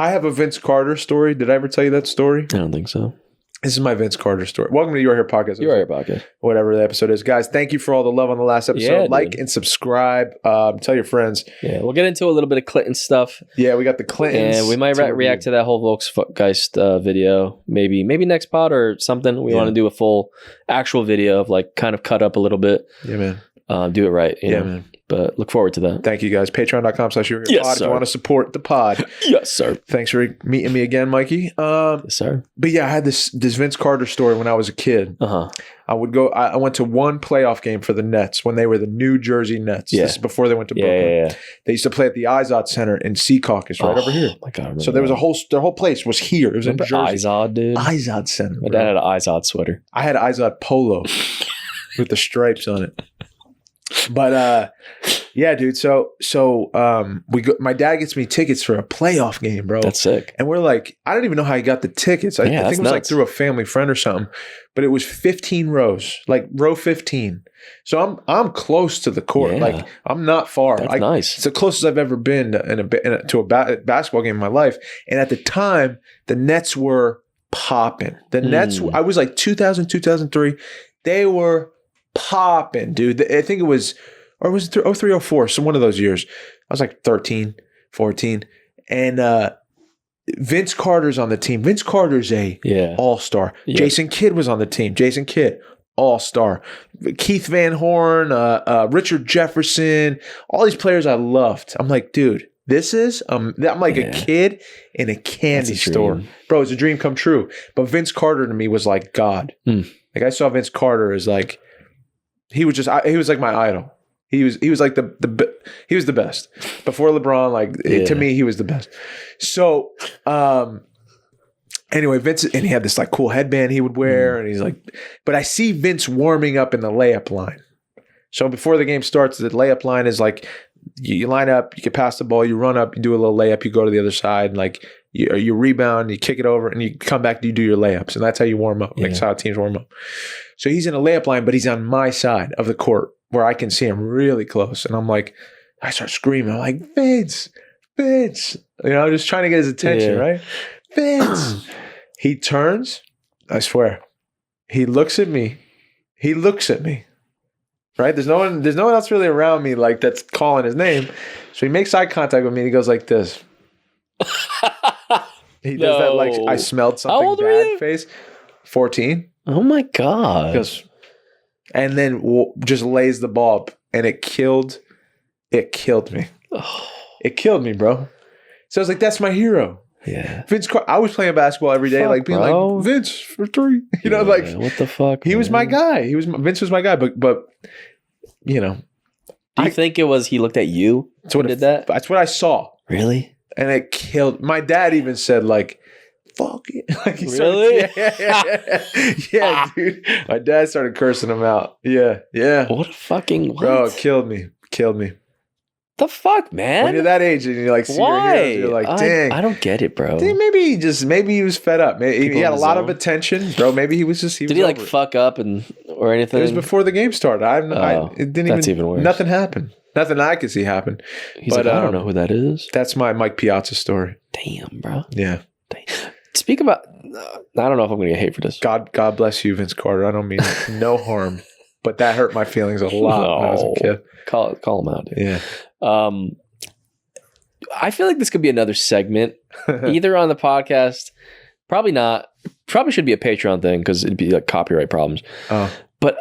I have a Vince Carter story. Did I ever tell you that story? I don't think so. This is my Vince Carter story. Welcome to Your Hair Podcast. Your Hair Podcast. Whatever the episode is. Guys, thank you for all the love on the last episode. Yeah, like and subscribe. Tell your friends. Yeah, we'll get into a little bit of Clinton stuff. Yeah, we got the Clintons. And we might react to that whole Volksgeist video. Maybe next pod or something. We want to do a full actual video of like kind of cut up a little bit. Yeah, man. Do it right. You know? Man. But look forward to that. Thank you guys. Patreon.com/YourHairPod Yes, if you want to support the pod. Yes, sir. Thanks for meeting me again, Mikey. Yes, sir. But yeah, I had this Vince Carter story when I was a kid. I went to one playoff game for the Nets when they were the New Jersey Nets. Yeah. This is before they went to Brooklyn. Yeah. They used to play at the Izod Center in Secaucus, right over here. Oh my God. So there was their whole place was here. It was in Jersey. Izod, dude. Izod Center. My dad had an Izod sweater. I had an Izod polo with the stripes on it. But yeah, dude. So my dad gets me tickets for a playoff game, bro. That's sick. And we're like, I don't even know how he got the tickets. I think it was nuts. like through a family friend or something. But it was 15 rows, like row 15. So I'm close to the court. Yeah. Like I'm not far. That's nice. It's the closest I've ever been to a basketball game in my life. And at the time, the Nets were popping. The Nets. I was like 2000, 2003. They were popping, dude. I think it was, or was it 03, 04? So one of those years. I was like 13, 14. And Vince Carter's on the team. Vince Carter's a all-star. Yeah. Jason Kidd was on the team. Jason Kidd, all-star. Keith Van Horn, Richard Jefferson, all these players I loved. I'm like, dude, this is, I'm like a kid in a candy store. Bro, it's a dream come true. But Vince Carter to me was like God. Like I saw Vince Carter as like, he was like my idol. He was like he was the best before LeBron. Like to me, he was the best. So anyway, Vince, and he had this like cool headband he would wear, and he's like, but I see Vince warming up in the layup line. So before the game starts, the layup line is like you line up, you can pass the ball, you run up, you do a little layup, you go to the other side, and like you rebound, you kick it over, and you come back, you do your layups, and that's how you warm up. Like that's how teams warm up. So he's in a layup line, but he's on my side of the court where I can see him really close. And I'm like, I start screaming. I'm like, Vince. You know, just trying to get his attention, right? Vince. He turns. I swear. He looks at me. Right? There's no one else really around me like that's calling his name. So he makes eye contact with me and he goes like this. He does that like I smelled something bad face. 14. Oh my God. And then just lays the ball up, and it killed me. It killed me, bro. So I was like, that's my hero. Yeah. Vince Carter. I was playing basketball every day, like being like, Vince for 3. You know, like what the fuck? He was my guy. Vince was my guy, but you know. Do you think it was he looked at you and did that? That's what I saw. Really? And it killed. My dad even said like, fuck it. Like he really? Yeah, dude. My dad started cursing him out. Yeah. What a fucking bro, it killed me. The fuck, man? When you're that age and you're like, see your heroes, you're like, dang. I don't get it, bro. Maybe he was fed up. Maybe he had a lot of attention, bro. Maybe he was just. Did he like fuck up or anything? It was before the game started. It didn't that's even worse. Nothing happened. Nothing I could see happen. He's like, I don't know who that is. That's my Mike Piazza story. Damn, bro. Yeah. Damn. Speak about. I don't know if I'm going to get hate for this. God bless you, Vince Carter. I don't mean no harm, but that hurt my feelings a lot when I was a kid. Call him out, dude. Yeah. I feel like this could be another segment, either on the podcast. Probably not. Probably should be a Patreon thing because it'd be like copyright problems. But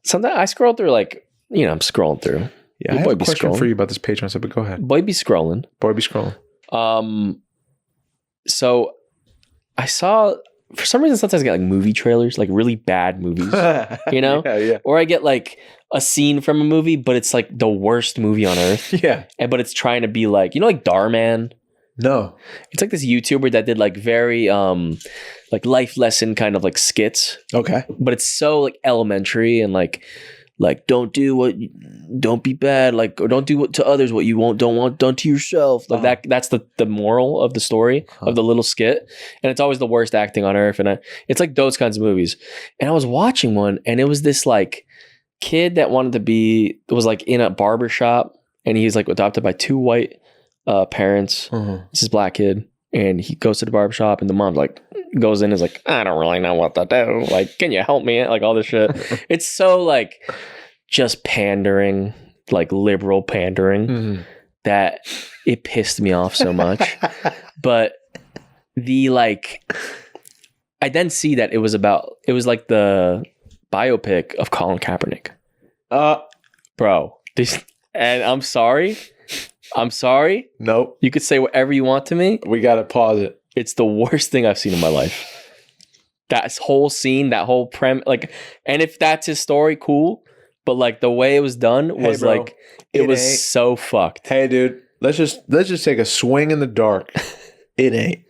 sometimes I scroll through, like, you know, I'm scrolling through. Yeah, I have a question for you about this Patreon stuff, but go ahead. Boy be scrolling. So I saw, for some reason, sometimes I get like movie trailers, like really bad movies, you know? Yeah. Or I get like a scene from a movie, but it's like the worst movie on earth. Yeah. But it's trying to be like, you know, like Darman? No. It's like this YouTuber that did like very like life lesson kind of like skits. Okay. But it's so like elementary and like don't be bad, like, or don't do to others what you don't want done to yourself. Like that's the moral of the story of the little skit. And it's always the worst acting on earth. And it's like those kinds of movies. And I was watching one, and it was this like kid that was like in a barber shop, and he's like adopted by two white parents. It's this black kid, and he goes to the barbershop, and the mom's like, goes in and is like, I don't really know what to do. Like, can you help me? Like, all this shit. It's so like just pandering, like liberal pandering, that it pissed me off so much. But the like, I then see that it was like the biopic of Colin Kaepernick. Bro, and I'm sorry. Nope. You could say whatever you want to me. We got to pause it. It's the worst thing I've seen in my life. That whole scene, that whole like, and if that's his story, cool. But like the way it was done was like, it was so fucked. Hey, dude, let's just take a swing in the dark. It ain't.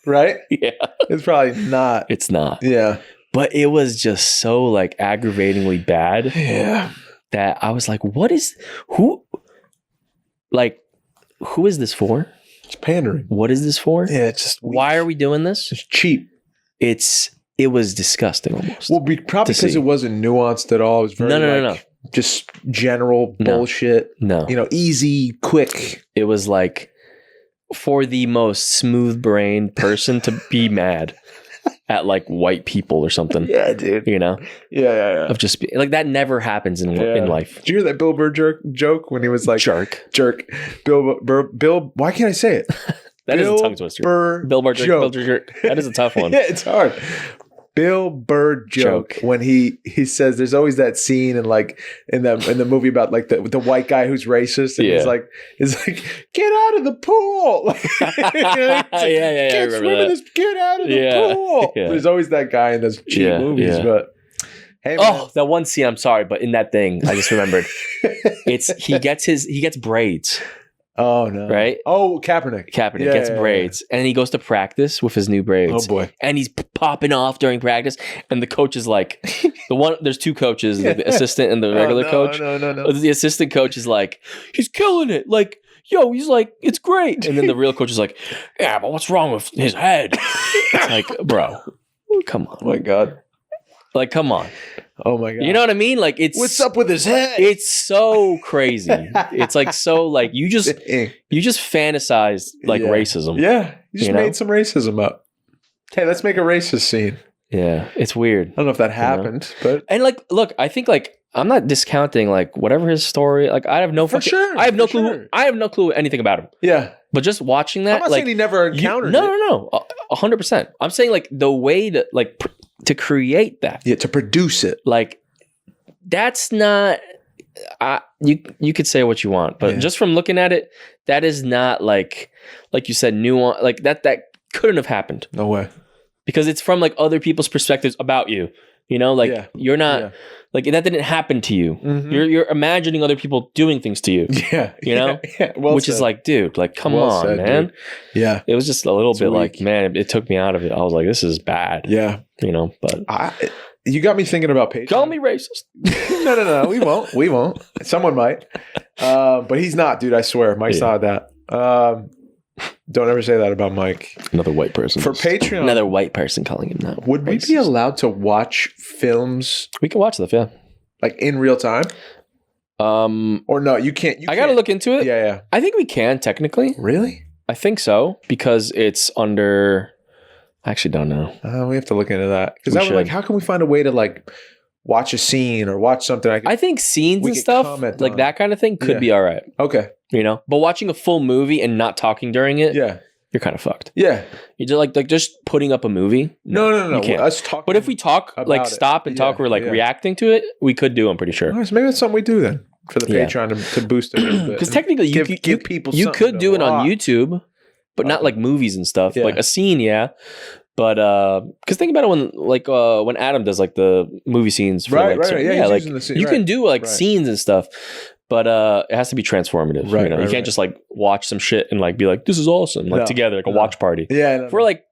Right? Yeah. It's probably not. It's not. Yeah. But it was just so like aggravatingly bad. Yeah. That I was like, who is this for? It's pandering. What is this for? Yeah, it's just weak. Why are we doing this? It's cheap. It was disgusting almost. Well, probably because it wasn't nuanced at all. It was very no. Just general bullshit. No. Easy, quick. It was like for the most smooth-brained person to be mad at like white people or something. Yeah, dude. Yeah. Of just like that never happens in life. Did you hear that Bill Burr joke when he was like jerk? Bill. Why can't I say it? That is a tongue twister. Bill Burr jerk. That is a tough one. Yeah, it's hard. Bill Burr joke when he says there's always that scene in the movie about like the white guy who's racist and he's like get out of the pool. Can't swim in this, get out of the pool. Yeah. There's always that guy in those cheap movies, but hey, man. That one scene, I'm sorry, but in that thing, I just remembered. he gets braids. Oh no! Right? Oh, Kaepernick gets braids, and he goes to practice with his new braids. Oh boy! And he's popping off during practice, and the coach is like, there's two coaches, the assistant and the regular coach. No. The assistant coach is like, he's killing it, like, yo, he's like, it's great, and then the real coach is like, yeah, but what's wrong with his head? It's like, bro, come on, oh my god, like, come on. Oh my god! You know what I mean? Like, it's what's up with his head? It's so crazy. It's like so like you just fantasized like racism. Yeah, you just made some racism up. Hey, let's make a racist scene. Yeah, it's weird. I don't know if that happened, but like, look, I think like I'm not discounting like whatever his story. Like, I have no clue. I have no clue. I have no clue anything about him. Yeah, but just watching that, I'm not saying he never encountered. No, 100%. I'm saying like the way that like. To create that. Yeah, to produce it. Like, that's not... you could say what you want, but just from looking at it, that is not like you said, nuance. Like, that couldn't have happened. No way. Because it's from, like, other people's perspectives about you. You know? Like, you're not... Yeah. Like, that didn't happen to you. Mm-hmm. You're imagining other people doing things to you. Yeah. You know? Yeah. Well Which said. Is like, dude, like, come on, said, man. Dude. Yeah. It was just a little bit weak. Like, man, it took me out of it. I was like, this is bad. Yeah. You know, but... You got me thinking about Patreon. Call me racist. No. We won't. Someone might. But he's not, dude. I swear. Mike's not that. Don't ever say that about Mike. Another white person. For Patreon. Another white person calling him that. Would we be allowed to watch films? We can watch stuff, yeah. Like in real time? Or no, you can't. I got to look into it. Yeah. I think we can, technically. Really? I think so. Because it's under... I actually don't know. We have to look into that. Because I was like, how can we find a way to like watch a scene or watch something? I think scenes and stuff, like that kind of thing, could be all right. Okay. You know? But watching a full movie and not talking during it, you're kind of fucked. Yeah. You're just like just putting up a movie. No. You can't. Us talking. But if we talk, like stop and talk, we're like reacting to it, we could do, I'm pretty sure. Right, so maybe that's something we do then for the Patreon to boost it a little bit. Because technically, give people you could do it on YouTube. But not like movies and stuff. Yeah. Like a scene, But because think about it when Adam does like the movie scenes for like like you can do like scenes and stuff, but it has to be transformative. Right, you can't just like watch some shit and like be like, this is awesome, like together, like a watch party. Yeah. If we're like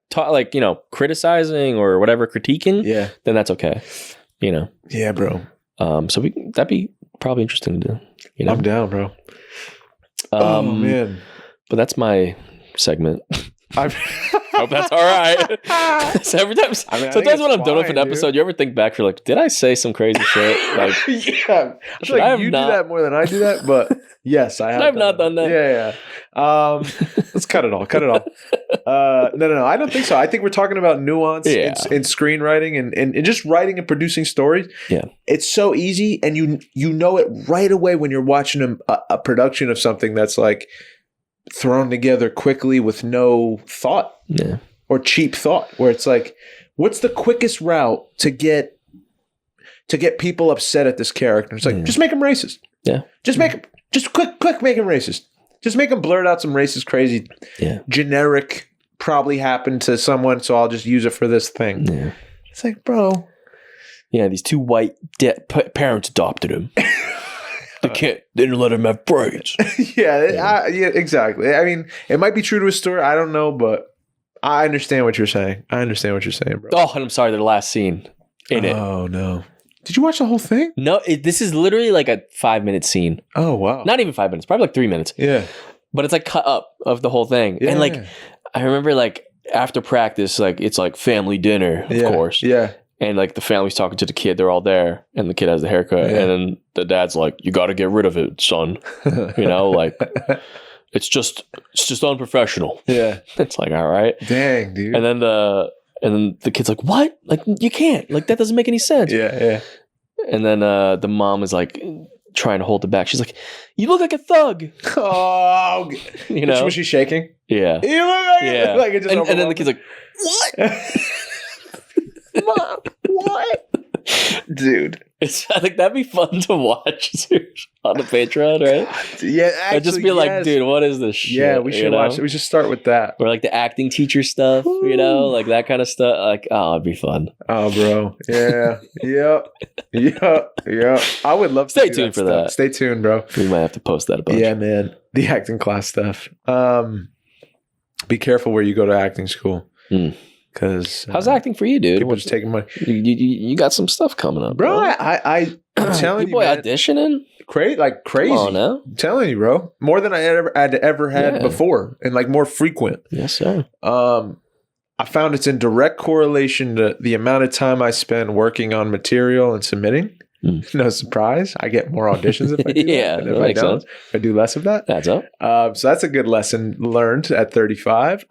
criticizing or whatever, critiquing, then that's okay. You know. Yeah, bro. So that'd be probably interesting to do. You know? I'm down, bro. Oh man. But that's my segment. Hope that's all right. So every time, sometimes when I'm done with an episode, you ever think back, you're like, did I say some crazy shit? Like, yeah, I feel like you do that more than I do that, but yes, I have. I've not done that. Yeah. Let's cut it all. No. I don't think so. I think we're talking about nuance in screenwriting and just writing and producing stories. Yeah, it's so easy, and you know it right away when you're watching a production of something that's like thrown together quickly with no thought or cheap thought, where it's like, what's the quickest route to get people upset at this character? It's like, just make him racist. Yeah. Just make him, just quick make him racist. Just make him blurt out some racist, crazy, generic, probably happened to someone, so I'll just use it for this thing. Yeah. It's like, bro. Yeah, these two white parents adopted him. The kid didn't let him have brains. Yeah, exactly. I mean, it might be true to his story. I don't know, but I understand what you're saying. Bro. Oh, and I'm sorry, the last scene in it. Oh, no. Did you watch the whole thing? No, this is literally like a 5-minute scene. Oh, wow. Not even 5 minutes, probably like 3 minutes. Yeah. But it's like cut up of the whole thing. Yeah. And like, I remember like after practice, like it's like family dinner, of course. Yeah. And like the family's talking to the kid, they're all there, and the kid has the haircut, and then the dad's like, "You got to get rid of it, son." You know, like it's just unprofessional. Yeah, it's like, all right, dang, dude. And then the kid's like, "What? Like you can't? Like that doesn't make any sense." Yeah. And then the mom is like trying to hold it back. She's like, "You look like a thug." Oh, you know, was she shaking? Yeah, you look like it just and then the kid's like, "What?" Mom, what? Dude. I think that'd be fun to watch on the Patreon, right? Yeah, actually, I'd just be like, dude, what is this shit? Yeah, we should watch it. We should start with that. Or like the acting teacher stuff, you know, like that kind of stuff. Like, oh, it'd be fun. Oh, bro. Yeah. Yep. I would love to stay tuned for that. Stay tuned, bro. We might have to post that a bunch. Yeah, man. The acting class stuff. Be careful where you go to acting school. Because how's acting for you, dude? People just taking money. You got some stuff coming up, bro. I'm telling you, boy, man, auditioning, crazy. Come on now. I'm telling you, bro, more than I ever had before, and like more frequent. Yes, sir. I found it's in direct correlation to the amount of time I spend working on material and submitting. No surprise, I get more auditions if I do that. If I don't, if I do less of that. That's up. So that's a good lesson learned at 35.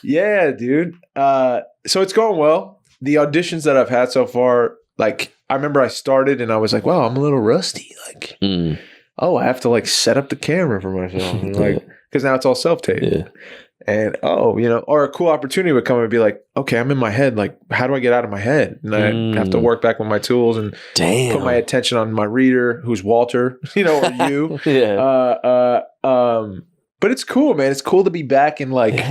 Yeah, dude. So it's going well. The auditions that I've had so far, like I remember I started and I was like, wow, I'm a little rusty. Like, I have to like set up the camera for myself. And like, because now it's all self-tape. Yeah. And or a cool opportunity would come and be like, okay, I'm in my head. Like, how do I get out of my head? And I have to work back with my tools and put my attention on my reader, who's Walter, or you. But it's cool, man. It's cool to be back and like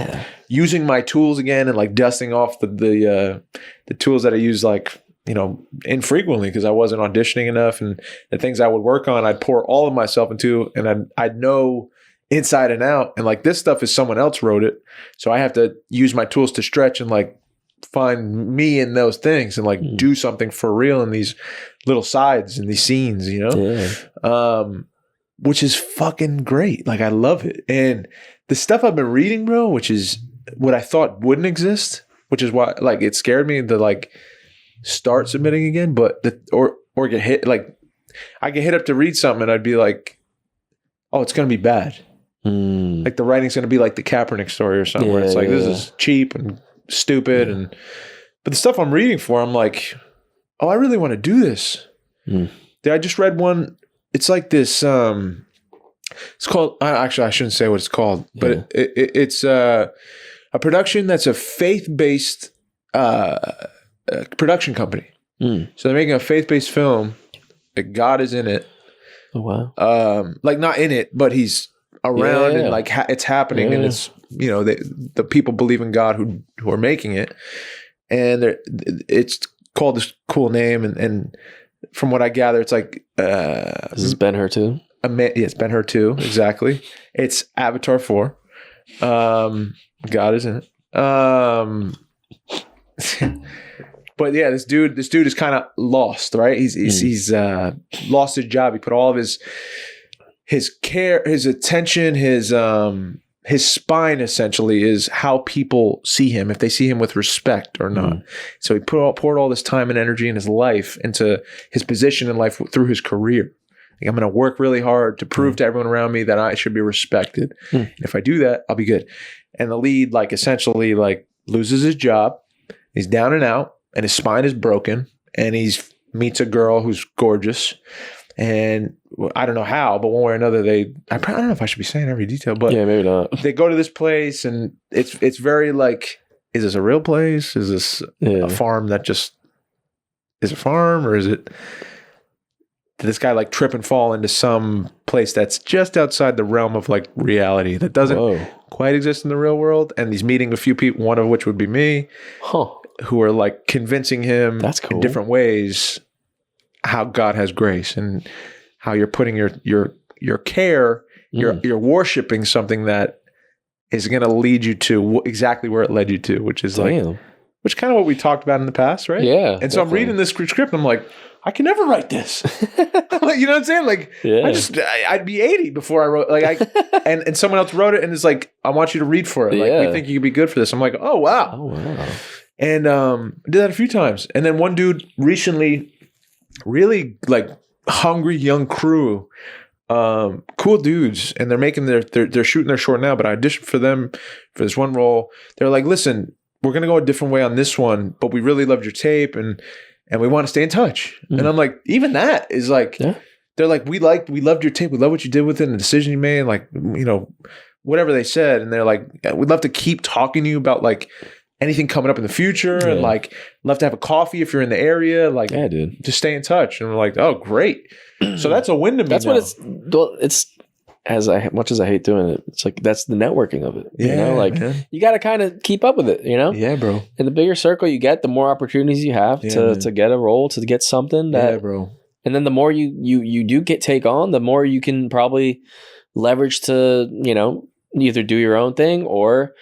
using my tools again and like dusting off the tools that I use like, infrequently because I wasn't auditioning enough, and the things I would work on, I'd pour all of myself into, and I'd know inside and out. And like this stuff is someone else wrote it. So I have to use my tools to stretch and like find me in those things and like do something for real in these little sides and these scenes, which is fucking great. Like I love it. And the stuff I've been reading, bro, which is what I thought wouldn't exist, which is why like it scared me to like start submitting again, but or get hit. Like I get hit up to read something and I'd be like, oh, it's going to be bad. Like the writing's going to be like the Kaepernick story or something where it's like, this is cheap and stupid. But the stuff I'm reading for, I'm like, oh, I really want to do this. I just read one. It's like this, it's called, actually, I shouldn't say what it's called, but it's a production that's a faith-based production company. So they're making a faith-based film. That God is in it. Oh, wow. Like not in it, but he's around and like it's happening and it's, the people believe in God who are making it. And it's called this cool name. And from what I gather, it's like, this is Ben-Hur 2? It's Ben-Hur 2, exactly. It's Avatar 4. God is in it. But yeah, this dude is kind of lost, right? He's lost his job. He put all of his care, his attention, his his spine essentially is how people see him, if they see him with respect or not. So he poured all this time and energy in his life into his position in life through his career. Like, I'm going to work really hard to prove to everyone around me that I should be respected. And if I do that, I'll be good. And the lead, like, essentially, like, loses his job. He's down and out, and his spine is broken, and meets a girl who's gorgeous. And I don't know how, but one way or another, I don't know if I should be saying every detail, but yeah, maybe not. They go to this place, and it's very like, is this a real place? Is this a farm that just is a farm, or is it? Did this guy like trip and fall into some place that's just outside the realm of like reality that doesn't quite exist in the real world? And he's meeting a few people, one of which would be me, who are like convincing him in different ways how God has grace and how you're putting your care, you're worshiping something that is going to lead you to exactly where it led you to, which is like, which kind of what we talked about in the past, right? Yeah. And so I'm reading this script, and I'm like, I can never write this. Like, you know what I'm saying? Like, I'd be 80 before I wrote, like, and someone else wrote it, and it's like, I want you to read for it. Like, we think you could be good for this. I'm like, oh, wow. And I did that a few times. And then one dude recently, really like hungry young crew, cool dudes, and they're making they're shooting their short now, but I auditioned for them for this one role. They're like, listen, we're gonna go a different way on this one, but we really loved your tape and we want to stay in touch. And I'm like, even that is like, they're like, we loved your tape, we love what you did with it and the decision you made, like, you know, whatever they said. And they're like, we'd love to keep talking to you about like anything coming up in the future, and like, love to have a coffee if you're in the area, like, dude, just stay in touch. And we're like, oh, great. So that's a win to me. That's now. What it's much as I hate doing it, it's like, that's the networking of it. You know, like, you got to kind of keep up with it, you know? Yeah, bro. And the bigger circle you get, the more opportunities you have to get a role, to get something that, bro. And then the more you do take on, the more you can probably leverage to, you know, either do your own thing or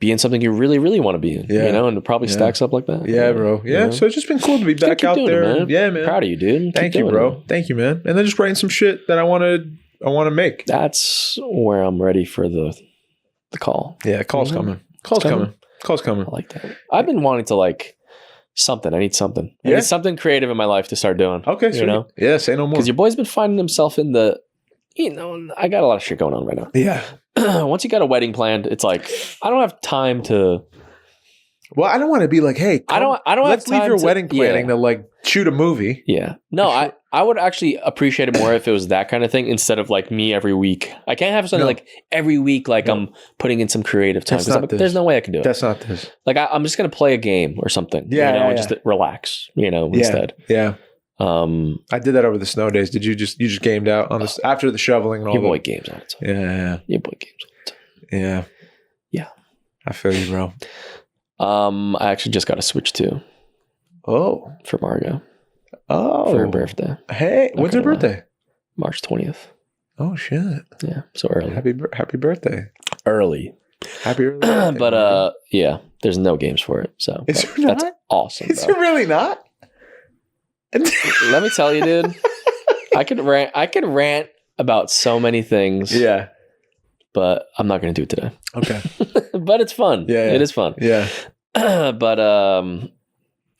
be in something you really, really want to be in, you know, and it probably stacks up like that. Yeah, bro. Yeah. You know? So it's just been cool to be back out there. Man. Yeah, man. Proud of you, dude. Thank you, bro. Thank you, man. And then just writing some shit that I want to make. That's where I'm ready for the call. Yeah, call's coming. Call's coming. I like that. I've been wanting to like something. I need something. I need something creative in my life to start doing. Okay, so you know? Yeah, say no more. Because your boy's been finding himself in the, you know, I got a lot of shit going on right now. Yeah. Once you got a wedding planned, it's like, I don't have time to. Well, I don't want to be like, hey, I don't let's have time leave your wedding planning to like shoot a movie. Yeah. No, I would actually appreciate it more if it was that kind of thing instead of like me every week. I can't have something like every week, like I'm putting in some creative time. There's no way I can do it. That's not this. Like I'm just going to play a game or something. Yeah. You know, and just relax, you know, instead. Yeah. I did that over the snow days. Did you just gamed out on this after the shoveling and all that? Your boy games all the time. Yeah. Your boy games all the time. Yeah. Yeah. I feel you, bro. I actually just got a Switch 2. Oh. For Margo. Oh. For her birthday. Hey, when's her birthday? March 20th. Oh shit. Yeah. So early. Happy birthday. Early. Happy early birthday. But yeah, there's no games for it. So that's awesome. Is there really not? Let me tell you, dude. I could rant about so many things. Yeah. But I'm not going to do it today. Okay. But it's fun. Yeah. It is fun. Yeah. But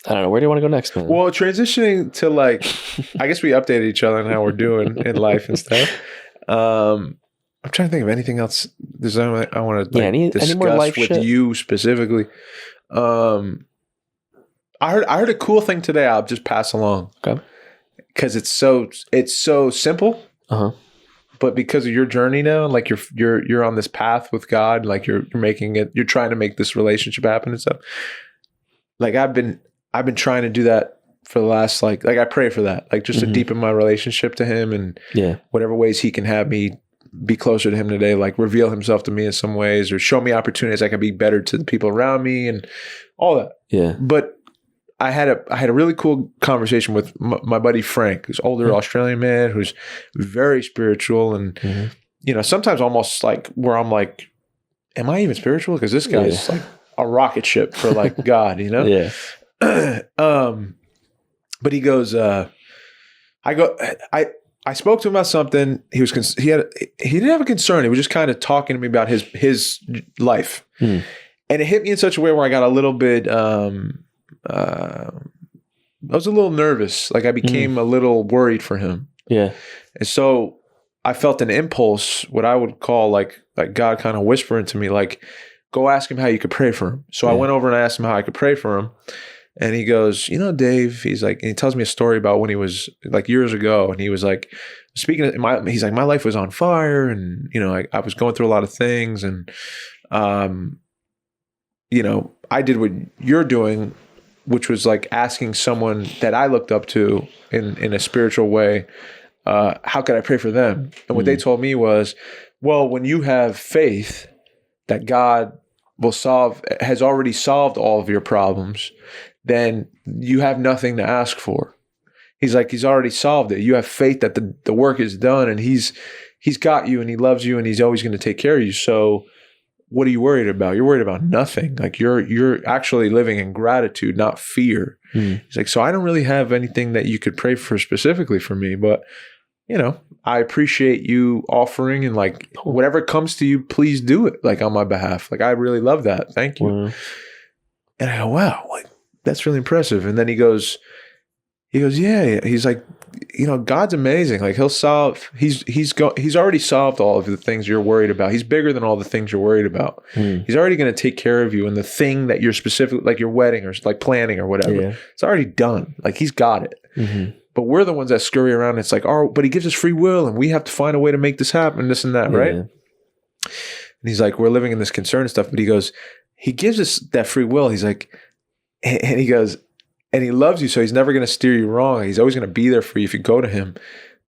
I don't know. Where do you want to go next, man? Well, transitioning to like, I guess we updated each other on how we're doing in life and stuff. I'm trying to think of anything else. There's something I want to discuss any more life with shit? You specifically. I heard a cool thing today. I'll just pass along. Okay. Because it's so simple. Uh-huh. But because of your journey now, like you're on this path with God, like you're making it, you're trying to make this relationship happen and stuff. Like I've been trying to do that for the last like I pray for that, like just to deepen my relationship to Him and whatever ways He can have me be closer to Him today, like reveal Himself to me in some ways or show me opportunities I can be better to the people around me and all that. Yeah. But I had a really cool conversation with my buddy Frank, who's older Australian man, who's very spiritual. And, you know, sometimes almost like where I'm like, am I even spiritual? Because this guy's like a rocket ship for like God, you know? Yeah. But he goes, I I spoke to him about something. He didn't have a concern. He was just kind of talking to me about his life. And it hit me in such a way where I got a little bit, I was a little nervous. Like I became a little worried for him. Yeah. And so I felt an impulse, what I would call like God kind of whispering to me, like, go ask him how you could pray for him. So I went over and I asked him how I could pray for him. And he goes, Dave, he's like, and he tells me a story about when he was like years ago. And he was like, he's like, my life was on fire. And, I was going through a lot of things. And, I did what you're doing, which was like asking someone that I looked up to in a spiritual way, how could I pray for them? And what they told me was, well, when you have faith that God has already solved all of your problems, then you have nothing to ask for. He's like, he's already solved it. You have faith that the work is done, and he's got you, and he loves you, and he's always going to take care of you. So what are you worried about? You're worried about nothing. Like you're actually living in gratitude, not fear. He's like, so I don't really have anything that you could pray for specifically for me, but I appreciate you offering, and like whatever comes to you, please do it like on my behalf. Like I really love that. Thank you. Wow. And I go, wow, like that's really impressive. And then he goes, yeah. He's like, God's amazing. Like he's already solved all of the things you're worried about. He's bigger than all the things you're worried about. He's already going to take care of you. And the thing that you're specific, like your wedding or like planning or whatever, it's already done. Like he's got it. But we're the ones that scurry around. It's like, but he gives us free will, and we have to find a way to make this happen, this and that, right? And he's like, we're living in this concern and stuff. But he goes, he gives us that free will. He's like, and he goes, and he loves you, so he's never going to steer you wrong. He's always going to be there for you if you go to him.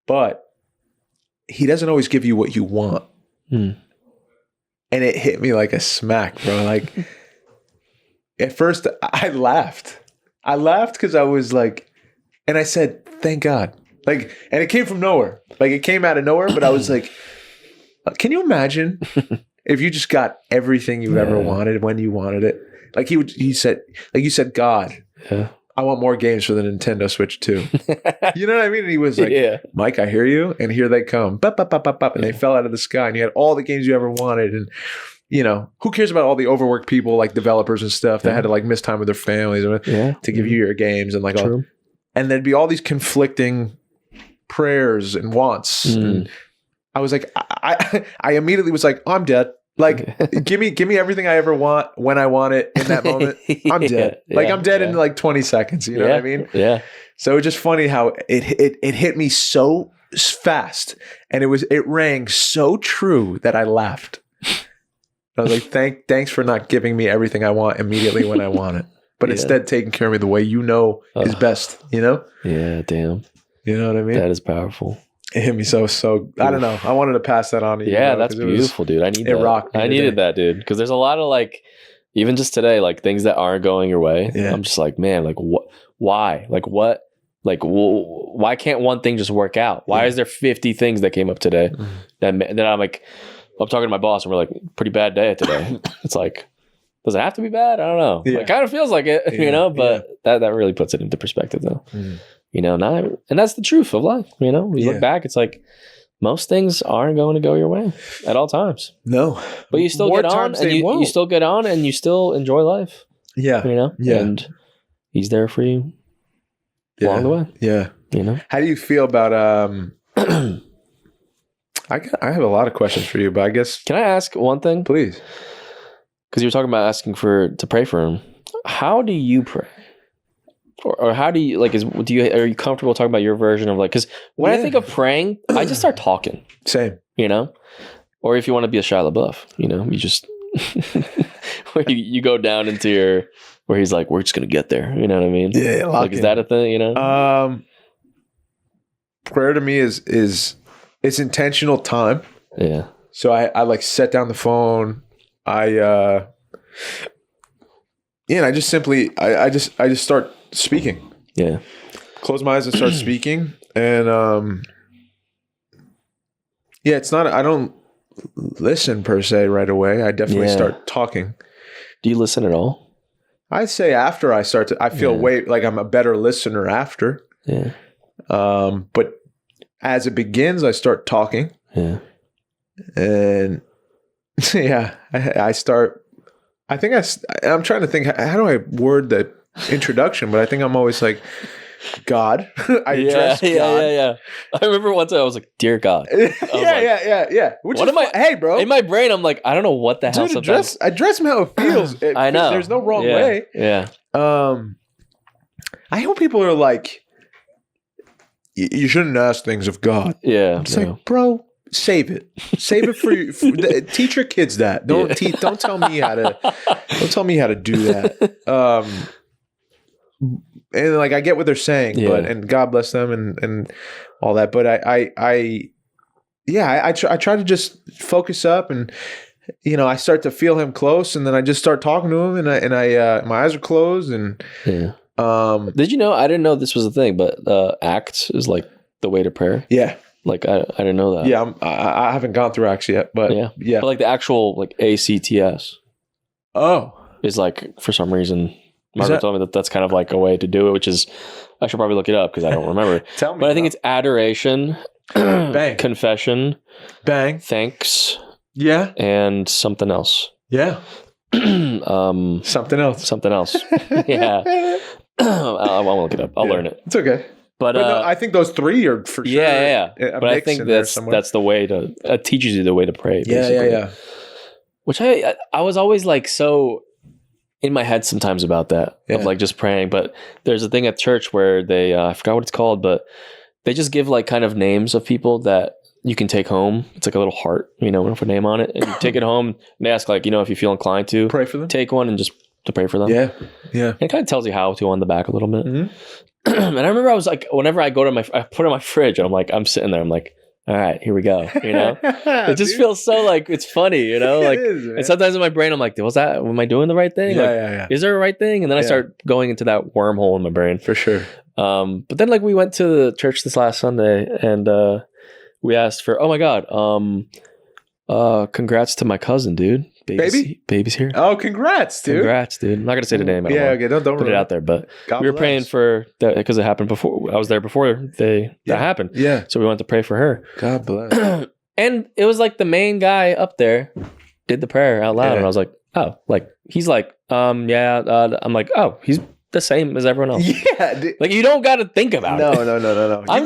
But he doesn't always give you what you want. And it hit me like a smack, bro. Like at first I laughed. I laughed because I was like, and I said, thank God. Like, and it came from nowhere. Like it came out of nowhere, but I was like, can you imagine if you just got everything you ever wanted when you wanted it? Like he said, like you said, God, I want more games for the Nintendo Switch 2. You know what I mean? And he was like, Mike, I hear you. And here they come. Bop, bop, bop, bop, bop. And they fell out of the sky, and you had all the games you ever wanted. And, who cares about all the overworked people like developers and stuff that had to like miss time with their families to give you your games and like all. And there'd be all these conflicting prayers and wants. And I was like, I immediately was like, I'm dead. Like, give me everything I ever want when I want it in that moment. I'm dead. Like I'm dead in like 20 seconds. You know what I mean? Yeah. So it's just funny how it hit me so fast, and it rang so true that I laughed. I was like, thanks for not giving me everything I want immediately when I want it, but instead taking care of me the way is best. Yeah. Damn. You know what I mean? That is powerful. It hit me so. I don't know. I wanted to pass that on to you. Yeah, that's beautiful, dude. I need that. It rocked. I needed that, dude. Because there's a lot of like, even just today, like things that aren't going your way. Yeah. I'm just like, man, like what? Why? Like what? Like why can't one thing just work out? Why is there 50 things that came up today? Then I'm like, I'm talking to my boss, and we're like, pretty bad day today. It's like, does it have to be bad? I don't know. Yeah. It kind of feels like it, But that really puts it into perspective, though. And that's the truth of life. We look back, it's like most things aren't going to go your way at all times. No, but you still get on, and you still get on, and you still enjoy life. Yeah, and he's there for you along the way. Yeah, How do you feel about? I have a lot of questions for you, but I guess can I ask one thing, please? Because you were talking about asking to pray for him. How do you pray? Or how do you like? Are you comfortable talking about your version of like? Because when I think of praying, I just start talking. Same, Or if you want to be a Shia LaBeouf, you just where you go down into where he's like, we're just gonna get there. You know what I mean? Yeah. Like, is that a thing? Prayer to me is it's intentional time. Yeah. So I like set down the phone. I just simply I just start speaking. Yeah. Close my eyes and start speaking. And it's not, I don't listen per se right away. I definitely start talking. Do you listen at all? I'd say after I start I feel like I'm a better listener after. Yeah. But as it begins, I start talking. Yeah. And yeah, I start. I'm trying to think. How do I word the introduction? But I think I'm always like, God. I address God. Yeah. I remember one time I was like, "Dear God." Yeah. Hey, bro. In my brain, I'm like, I don't know what the hell. Dude, address him how it feels. I know. There's no wrong way. Yeah. I hope people are like, you shouldn't ask things of God. Yeah. It's like, bro, save it. Save it for you. Teach your kids that. Don't tell me how to. Don't tell me how to do that. And like I get what they're saying, but and God bless them and all that. But I try to just focus up, and I start to feel him close, and then I just start talking to him, and I my eyes are closed, and Did you know? I didn't know this was a thing, but ACTS is like the way to prayer. Yeah. Like I didn't know that. Yeah, I haven't gone through ACTS yet, but yeah. But like the actual like ACTS. Oh, is like for some reason Margaret told me that's kind of like a way to do it, which is I should probably look it up because I don't remember. Tell me. But I think it's adoration, bang, confession, bang, thanks, yeah, and something else. Yeah, something else. Yeah, I won't look it up. I'll learn it. It's okay. But no, I think those three are for sure. Yeah. But I think that's the way to teaches you the way to pray. Basically. Yeah. Which I was always like so in my head sometimes about that of like just praying. But there's a thing at church where they I forgot what it's called, but they just give like kind of names of people that you can take home. It's like a little heart, with a name on it, and you take it home and they ask like if you feel inclined to pray for them, take one and just to pray for them. Yeah. And it kind of tells you how to on the back a little bit. Mm-hmm. And I remember I was like, whenever I go to I put it in my fridge, and I'm sitting there, I'm like, all right, here we go. It just feels so like it's funny, like, it is, and sometimes in my brain, I'm like, am I doing the right thing? Yeah. Is there a right thing? And then I start going into that wormhole in my brain. For sure. But then like we went to the church this last Sunday and, we asked for, oh my God, congrats to my cousin, dude. Baby's here. Oh, congrats, dude. I'm not gonna say the name. Okay, don't put it out there. But we were praying for that because it happened before. I was there before that happened. Yeah. So we went to pray for her. God bless. And it was like the main guy up there did the prayer out loud, and I was like, oh, like he's like, I'm like, oh, he's the same as everyone else. Yeah, dude. Like you don't got to think about it. No. I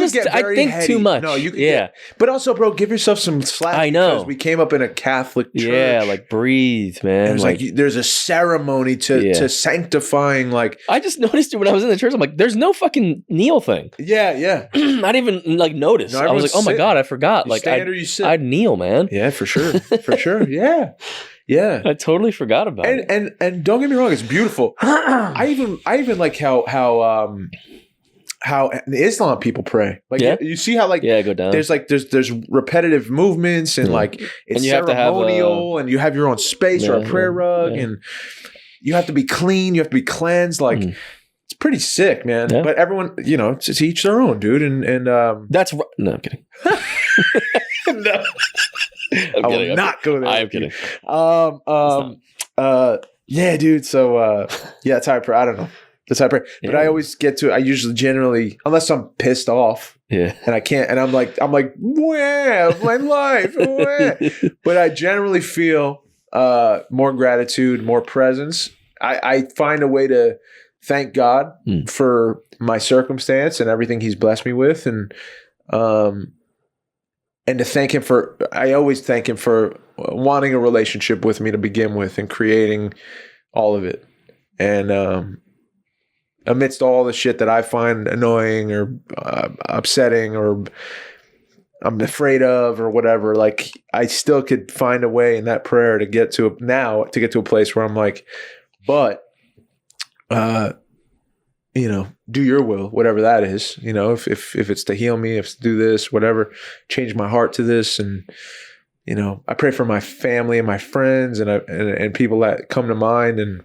think too much. No, you can but also, bro, give yourself some slack. I know. Because we came up in a Catholic church. Yeah, like breathe, man. It was like there's a ceremony to sanctifying. Like I just noticed it when I was in the church. I'm like, there's no fucking kneel thing. Yeah. I didn't even like notice. I was like, oh my God, I forgot. You like stand or you sit. I'd kneel, man. Yeah, for sure. Yeah. I totally forgot about it. And don't get me wrong, it's beautiful. I even like how in Islam people pray. Like you see how like go down. There's repetitive movements and like it's and you ceremonial and you have your own space or a prayer rug and you have to be clean, you have to be cleansed. Like it's pretty sick, man. Yeah. But everyone, it's to each their own, dude. And that's no, I'm kidding. No. I will not go there. I am kidding. Yeah, dude. So, that's how I pray. I don't know. That's how I pray. But I always I usually generally, unless I'm pissed off. Yeah. And I can't, and I'm like, where my life? Where? But I generally feel more gratitude, more presence. I find a way to thank God for my circumstance and everything He's blessed me with, and to thank Him for, I always thank Him for wanting a relationship with me to begin with and creating all of it. And amidst all the shit that I find annoying or upsetting or I'm afraid of or whatever, like I still could find a way in that prayer to get to a place where I'm like, but, do your will, whatever that is, if it's to heal me, if it's to do this, whatever, change my heart to this. And, I pray for my family and my friends and people that come to mind. And,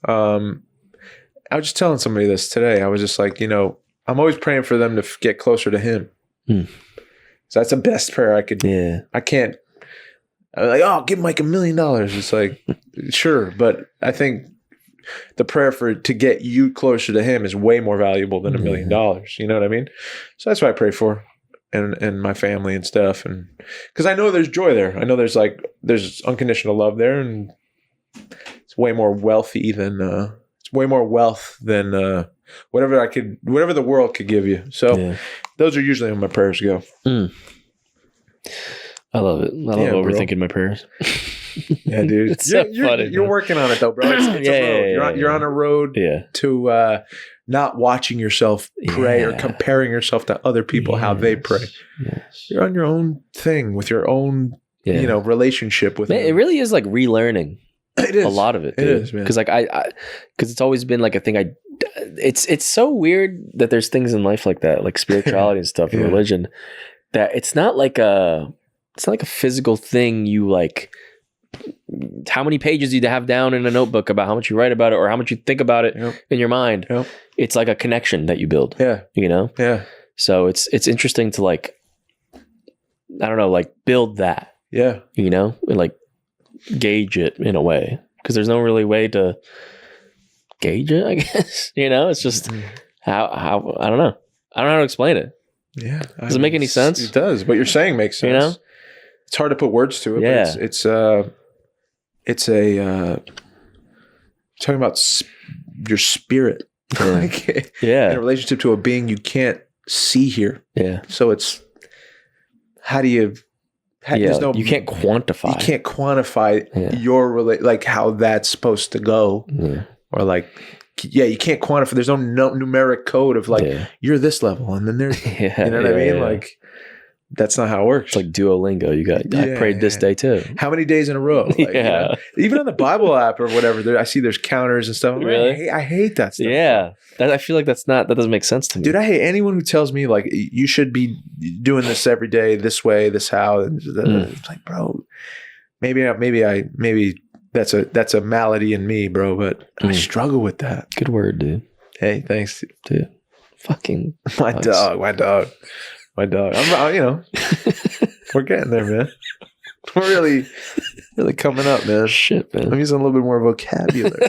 I was just telling somebody this today. I was just like, I'm always praying for them to get closer to Him. So that's the best prayer I could. Yeah. I can't. I'm like, oh, give Mike $1 million. It's like, sure, but I think the prayer to get you closer to Him is way more valuable than $1 million. You know what I mean? So that's what I pray for. and my family and stuff, and because I know there's joy there. I know there's unconditional love there, and it's way more wealthy than wealth than whatever the world could give you. So those are usually when my prayers go. I love it. I love overthinking my prayers. Yeah, dude. It's so funny. You're working on it though, bro. It's a road. You're on a road to not watching yourself pray or comparing yourself to other people, how they pray. Yes. You're on your own thing with your own, relationship with it really is like relearning. It is. A lot of it. Dude. It is, man. Because because it's always been like a thing it's so weird that there's things in life like that, like spirituality and stuff and religion, that it's not like a physical thing. You like how many pages you have down in a notebook about how much you write about it or how much you think about it in your mind. Yep. It's like a connection that you build. Yeah. Yeah. So it's interesting to like, I don't know, like build that. Yeah. And like gauge it in a way, because there's no really way to gauge it, I guess. It's just how I don't know. I don't know how to explain it. Yeah. Does it make any sense? It does. What you're saying makes sense. It's hard to put words to it. Yeah. But it's talking about your spirit. In a relationship to a being you can't see here. Yeah. So it's how do you? You can't quantify. You can't quantify your like how that's supposed to go, or like you can't quantify. There's no numeric code of like you're this level and then there's you know what I mean. Like that's not how it works. It's like Duolingo. You got I prayed this day too. How many days in a row? Like, even on the Bible app or whatever, I see there's counters and stuff. Really? I hate that stuff. Yeah, I feel like that doesn't make sense to me. Dude, I hate anyone who tells me like you should be doing this every day, this way, this how. It's like, bro, maybe that's a malady in me, bro. But I struggle with that. Good word, dude. Hey, thanks, dude. Fucking my dog. I'm, we're getting there, man. We're really coming up, man. Shit, man. I'm using a little bit more vocabulary.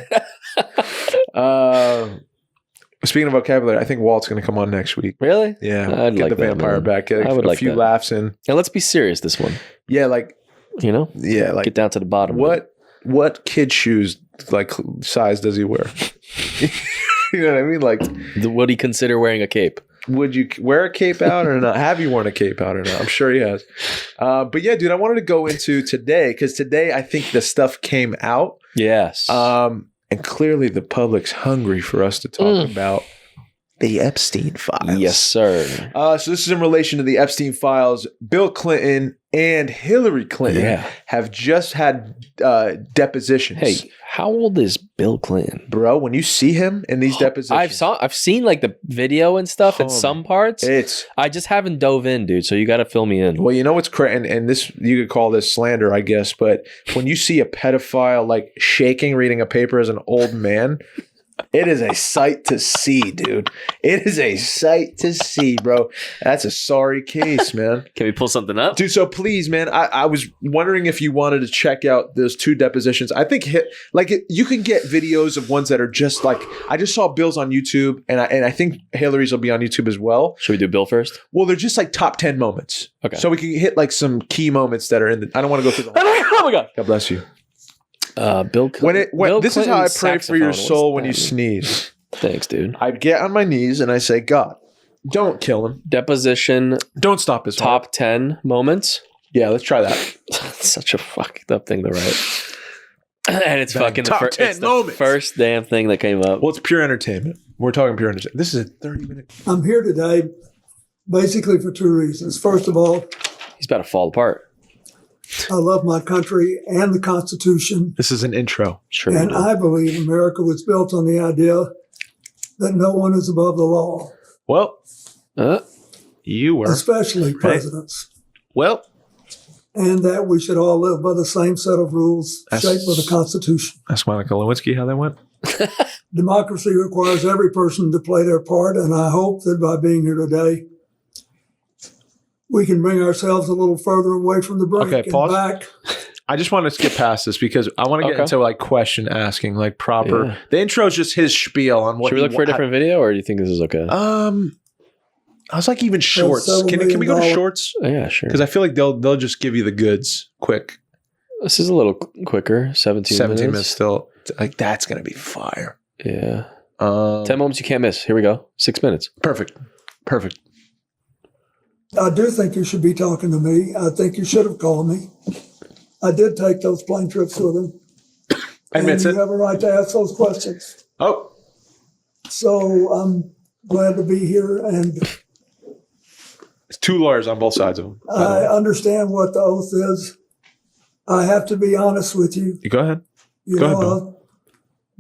Speaking of vocabulary, I think Walt's going to come on next week. Really? Yeah. Get the vampire back. Get a few laughs in. Now let's be serious this one. Yeah, like yeah, like get down to the bottom. What kid shoes like size does he wear? You know what I mean? Like, would he consider wearing a cape? Would you wear a cape out or not? Have you worn a cape out or not? I'm sure he has. But yeah, dude, I wanted to go into today because today I think the stuff came out. Yes. And clearly the public's hungry for us to talk about the Epstein files. Yes, sir. So this is in relation to the Epstein files. Bill Clinton and Hillary Clinton have just had depositions. Hey, how old is Bill Clinton, bro? When you see him in these depositions, I've seen like the video and stuff in some parts. I just haven't dove in, dude. So you got to fill me in. Well, you know what's crazy, and this you could call this slander, I guess. But when you see a pedophile like shaking, reading a paper as an old man. It is a sight to see, dude. It is a sight to see, bro. That's a sorry case, man. Can we pull something up? Dude, so please, man, I was wondering if you wanted to check out those two depositions. I think you can get videos of ones that are just like, I just saw Bill's on YouTube, and I think Hillary's will be on YouTube as well. Should we do Bill first? Well, they're just like top 10 moments. Okay. So we can hit like some key moments that are in the, I don't want to go through the whole. Oh my God. God bless you. Bill Clinton. This is how I pray for your soul when you sneeze. Thanks, dude. I get on my knees and I say, God, don't kill him. Deposition. Don't stop his heart. Top 10 moments. Yeah, let's try that. Such a fucked up thing to write. And it's fucking the first damn thing that came up. Well, it's pure entertainment. We're talking pure entertainment. This is a 30-minute. I'm here today basically for two reasons. First of all, he's about to fall apart. I love my country and the Constitution. This is an intro. Sure. And I believe America was built on the idea that no one is above the law. Well, you were. Especially presidents. Right. Well. And that we should all live by the same set of rules shaped by the Constitution. That's Monica Lewinsky, how that went. Democracy requires every person to play their part, and I hope that by being here today, we can bring ourselves a little further away from the brink and back. I just want to skip past this because I want to get into like question asking, like proper. Yeah. The intro is just his spiel on what. Should we look for a different video, or do you think this is okay? I was like, even shorts. $7 Can we go to million. shorts? Oh, yeah, sure. Because I feel like they'll just give you the goods quick. This is a little quicker. 17 minutes still. Like, that's gonna be fire. Yeah. 10 moments you can't miss. Here we go. 6 minutes. Perfect. I do think you should be talking to me. I think you should have called me. I did take those plane trips with him. Admits it. You have a right to ask those questions. Oh. So I'm glad to be here, and It's 2 lawyers on both sides of them. I understand what the oath is. I have to be honest with you. You go ahead. You Go know, ahead, I'll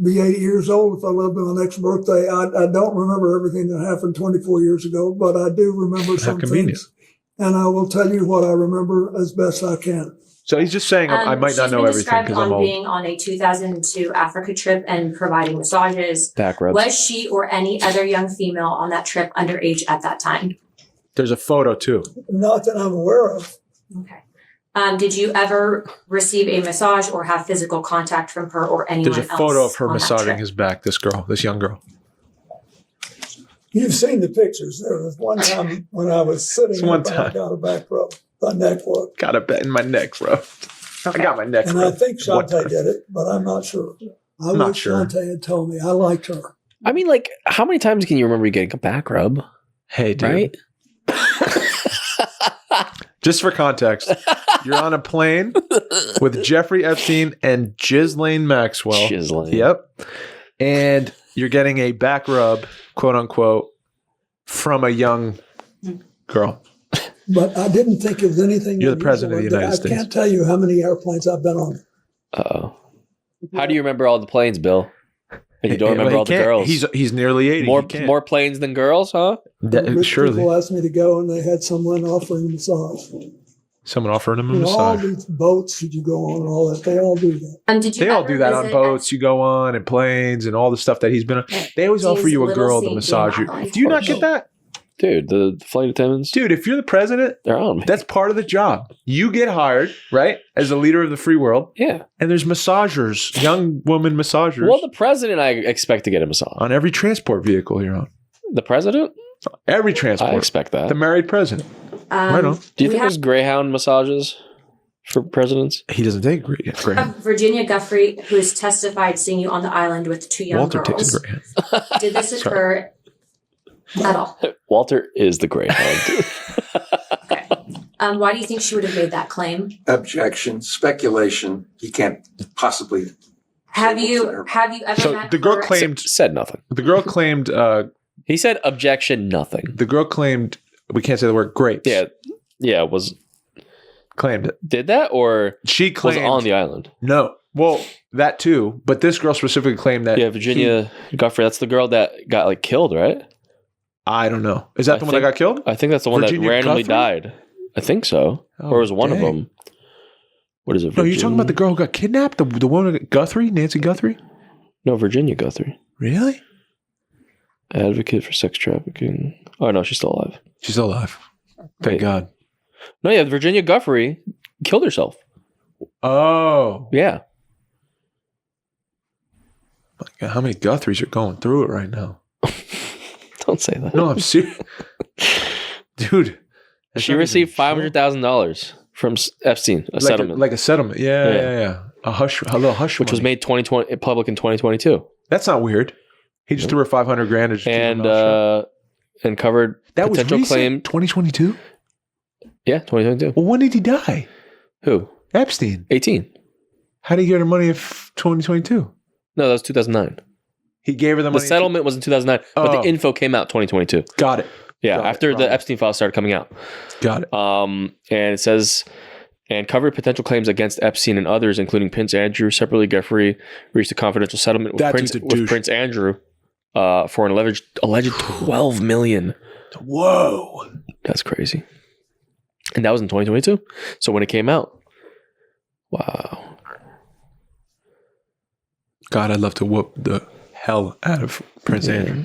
be 80 years old if I live to my next birthday. I don't remember everything that happened 24 years ago, but I do remember some convenient. things. And I will tell you what I remember as best I can. So he's just saying I might not know everything because I'm old. Being on a 2002 Africa trip and providing massages. Back rubs. Was she or any other young female on that trip underage at that time? There's a photo too. Not that I'm aware of. Okay. Did you ever receive a massage or have physical contact from her or anyone else? There's a photo of her on that massaging trip? his back. This young girl. You've seen the pictures. There was one time when I was sitting It's one up and I time. got a back rub, a neck rub. Got a bet in my neck, bro. I got my neck. And I rubbed think one time. Shantae did it, but I'm not sure. I I'm not wish sure. Shantae had told me. I liked her. I mean, like, how many times can you remember you getting a back rub? Hey, dude. Right? Just for context, you're on a plane with Jeffrey Epstein and Ghislaine Maxwell. Ghislaine. Yep. And you're getting a back rub, quote unquote, from a young girl. But I didn't think it was anything. You're the president of the unusual. United I States. can't tell you how many airplanes I've been on. Uh-oh. How do you remember all the planes, Bill? And you don't Well, remember he all the can't. girls? He's nearly 80. more He can't. more planes than girls, huh? Rich Surely. people asked me to go, and they had someone offering a massage. Someone offering him a You know, all massage. these boats that you go on and all that, they all do that. Did you They all ever do that on visit boats you go on and planes and all the stuff that he's been on. They always offer you a Little girl to Saint massage you. Island. Do you not get that? Dude, the flight attendants, Dude, if you're the president, they're on me. that's part of the job. You get hired, right, as the leader of the free world, Yeah. and there's massagers, young woman massagers Well, the president, I expect to get a massage. on every transport vehicle you're on. The president? Every I transport. expect that. The married president. Right on. Do you we think there's Greyhound massages for presidents? He doesn't take Greyhound. have Virginia Guthrie, who has testified seeing you on the island with 2 young Walter girls. takes a Greyhound. Did this occur at all? Walter is the Greyhound. Okay. Why do you think she would have made that claim? Objection, speculation. He can't possibly. Have you ever So met the girl her? claimed. Said nothing. The girl claimed. He said objection, nothing. The girl claimed. We can't say the word grapes. Yeah, was Claimed it. did that or She was claimed. on the island? No. Well, that too. But this girl specifically claimed that. Yeah, Virginia Guthrie. That's the girl that got like killed, right? I don't know. Is that I the one that think- got killed? I think that's the one Virginia that randomly Guthrie? died. I think so, Oh, or it was one dang. of them. What is it? No, you're talking about the girl who got kidnapped? The woman Guthrie? Nancy Guthrie? No, Virginia Guthrie, Really? advocate for sex trafficking. Oh no, she's still alive. She's still alive. Thank Wait. God. No, yeah, Virginia Guthrie killed herself. Oh. Yeah, My God, how many Guthries are going through it right now? don't say that. No, I'm serious. Dude. that's She not received even $500,000 from Epstein, a settlement, Like a settlement. Yeah, Yeah. yeah, yeah. A little hush which was money. made 2020 public in 2022, That's not weird. He just threw her $500,000 and just keep her mouth shut. and covered That was potential recent? claim. 2022? Yeah, 2022. Well, when did he die? Who? Epstein. 18. How did he get her money if 2022? No, that was 2009. He gave her the The money. settlement was in 2009, but Oh. the info came out 2022. Got it. Yeah, Got it. after the Wrong. Epstein files started coming out. Got it. And it says, and covered potential claims against Epstein and others, including Prince Andrew. Separately, Guthrie reached a confidential settlement with That Prince, dude's a douche. Prince Andrew for an alleged $12 million. Whoa. That's crazy. And that was in 2022. So when it came out, wow. God, I'd love to whoop the hell out of Prince Yeah. Andrew.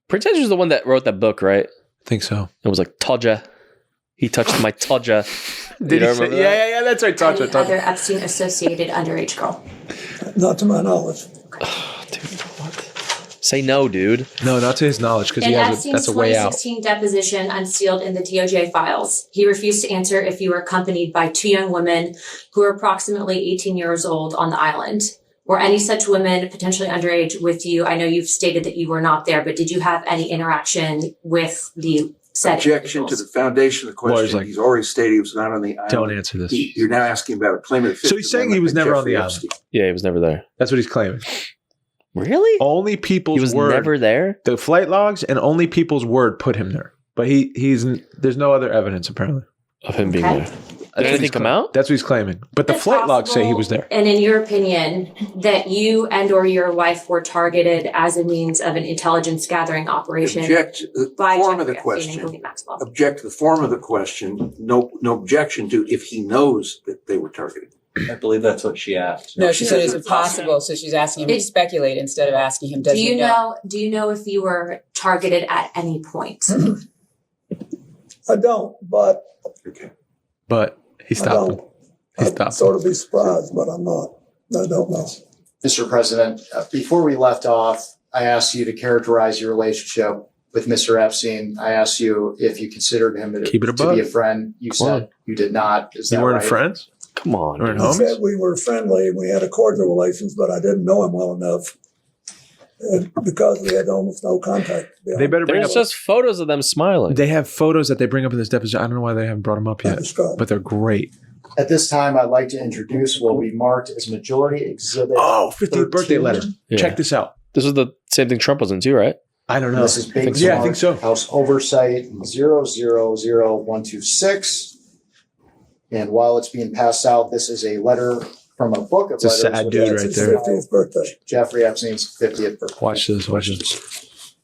Prince Andrew's the one that wrote that book, right? I think so. It was like Todja. He touched my Todja. Did he say? Yeah, that's right. Touch Any it. other Epstein-associated underage girl? Not to my knowledge. Dude, what? Say no, dude. No, not to his knowledge, because In he has Epstein's that's a way out. 2016 deposition unsealed in the DOJ files, he refused to answer if you were accompanied by 2 young women who were approximately 18 years old on the island. Were any such women potentially underage with you? I know you've stated that you were not there, but did you have any interaction with the said Objection to the foundation of the question. like, He's already stated he was not on the island. Don't answer this. You're now asking about a claimant. So he's saying he was never on the island. Yeah, he was never there. That's what he's claiming. Really? Only people's He was word. never there? The flight logs and only people's word put him there. But he's there's no other evidence apparently Of him being Okay. there. Did anything come out? That's what he's claiming. But the Is it flight logs say he possible, was there. And in your opinion, that you and or your wife were targeted as a means of an intelligence gathering operation Object to the by form of the Jeffrey Epstein and question. Ghislaine Maxwell? Object to the form of the question. No objection to if he knows that they were targeted. I believe that's what she asked. No, she said, is it's it possible? So she's asking him to It- speculate instead of asking him, does Do he you know? Do you know if you were targeted at any point? I don't, but Okay. But he I stopped him. don't. He I'd stopped sort of be surprised, but I'm not. I don't know. Mr. President, before we left off, I asked you to characterize your relationship with Mr. Epstein. I asked you if you considered him Keep it a to buck. be a friend. You said you did not. Is You that weren't right? friends? Come on. Or in He homies? said we were friendly and we had a cordial relations, but I didn't know him well enough because we had almost no contact. They better bring There's up. just photos of them smiling. They have photos that they bring up in this deposition. I don't know why they haven't brought them up yet, but they're great. At this time, I'd like to introduce what will be marked as Majority Exhibit. Oh, 50th birthday 13. letter. Yeah. Check this out. This was the same thing Trump was in too, right? I don't know. This is Big Yeah, I Smart think so. House Oversight 000126. And while it's being passed out, this is a letter from a book of It's a letters. sad which dude is right It's his there. 50th birthday. Jeffrey Epstein's 50th birthday. Watch this. Watch this.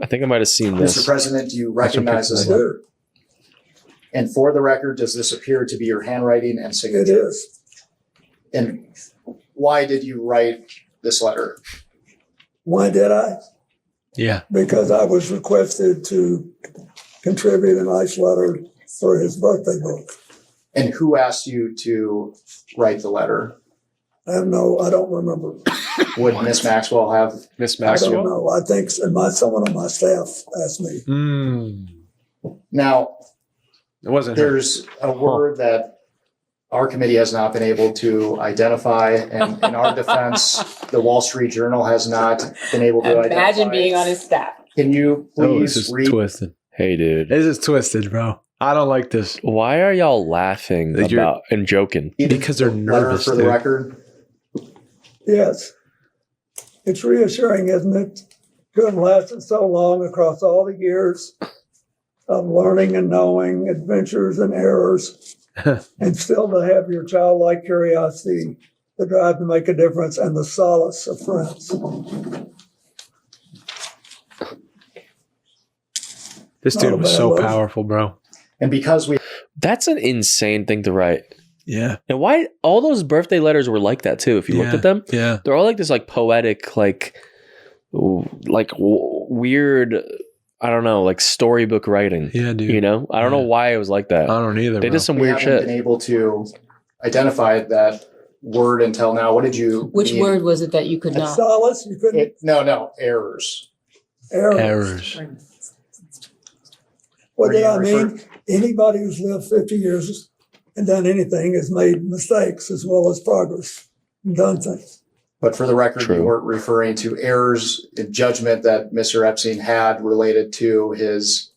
I think I might have seen this. Mr. President, do you recognize this picture. letter? And for the record, does this appear to be your handwriting and It signature? is. And why did you write this letter? Why did I? Yeah. Because I was requested to contribute a nice letter for his birthday book. And who asked you to write the letter? I don't remember. Would Miss Maxwell have? Miss I don't Maxwell. know. I think someone on my staff asked me. Now, It wasn't her. there's a word that our committee has not been able to identify, and in our defense, the Wall Street Journal has not been able to identify. Imagine being on his staff. Can you Oh, this please is read? twisted. Hey, dude. This is twisted, bro. I don't like this. Why are y'all laughing That you're- about and joking? Because they're the letter nervous, for the dude. record. Yes. It's reassuring, isn't it? To have lasted so long across all the years of learning and knowing, adventures and errors, and still to have your childlike curiosity, the drive to make a difference, and the solace of friends. This Not dude a was bad so look. powerful, bro. And because we That's an insane thing to write. Yeah. And why all those birthday letters were like that too? If you looked at them, Yeah. they're all like this, like poetic, weird. I don't know, like storybook writing. Yeah, dude. You know, I don't know why it was like that. I don't either. They bro. did some we weird haven't shit. been able to identify that word until now. What did you? Which mean? word was it that you could not? Solace, you couldn't. No, errors. Errors. What Were did you I mean? Anybody who's lived 50 years and done anything has made mistakes as well as progress and done things. But for the record, True. you weren't referring to errors in judgment that Mr. Epstein had related to his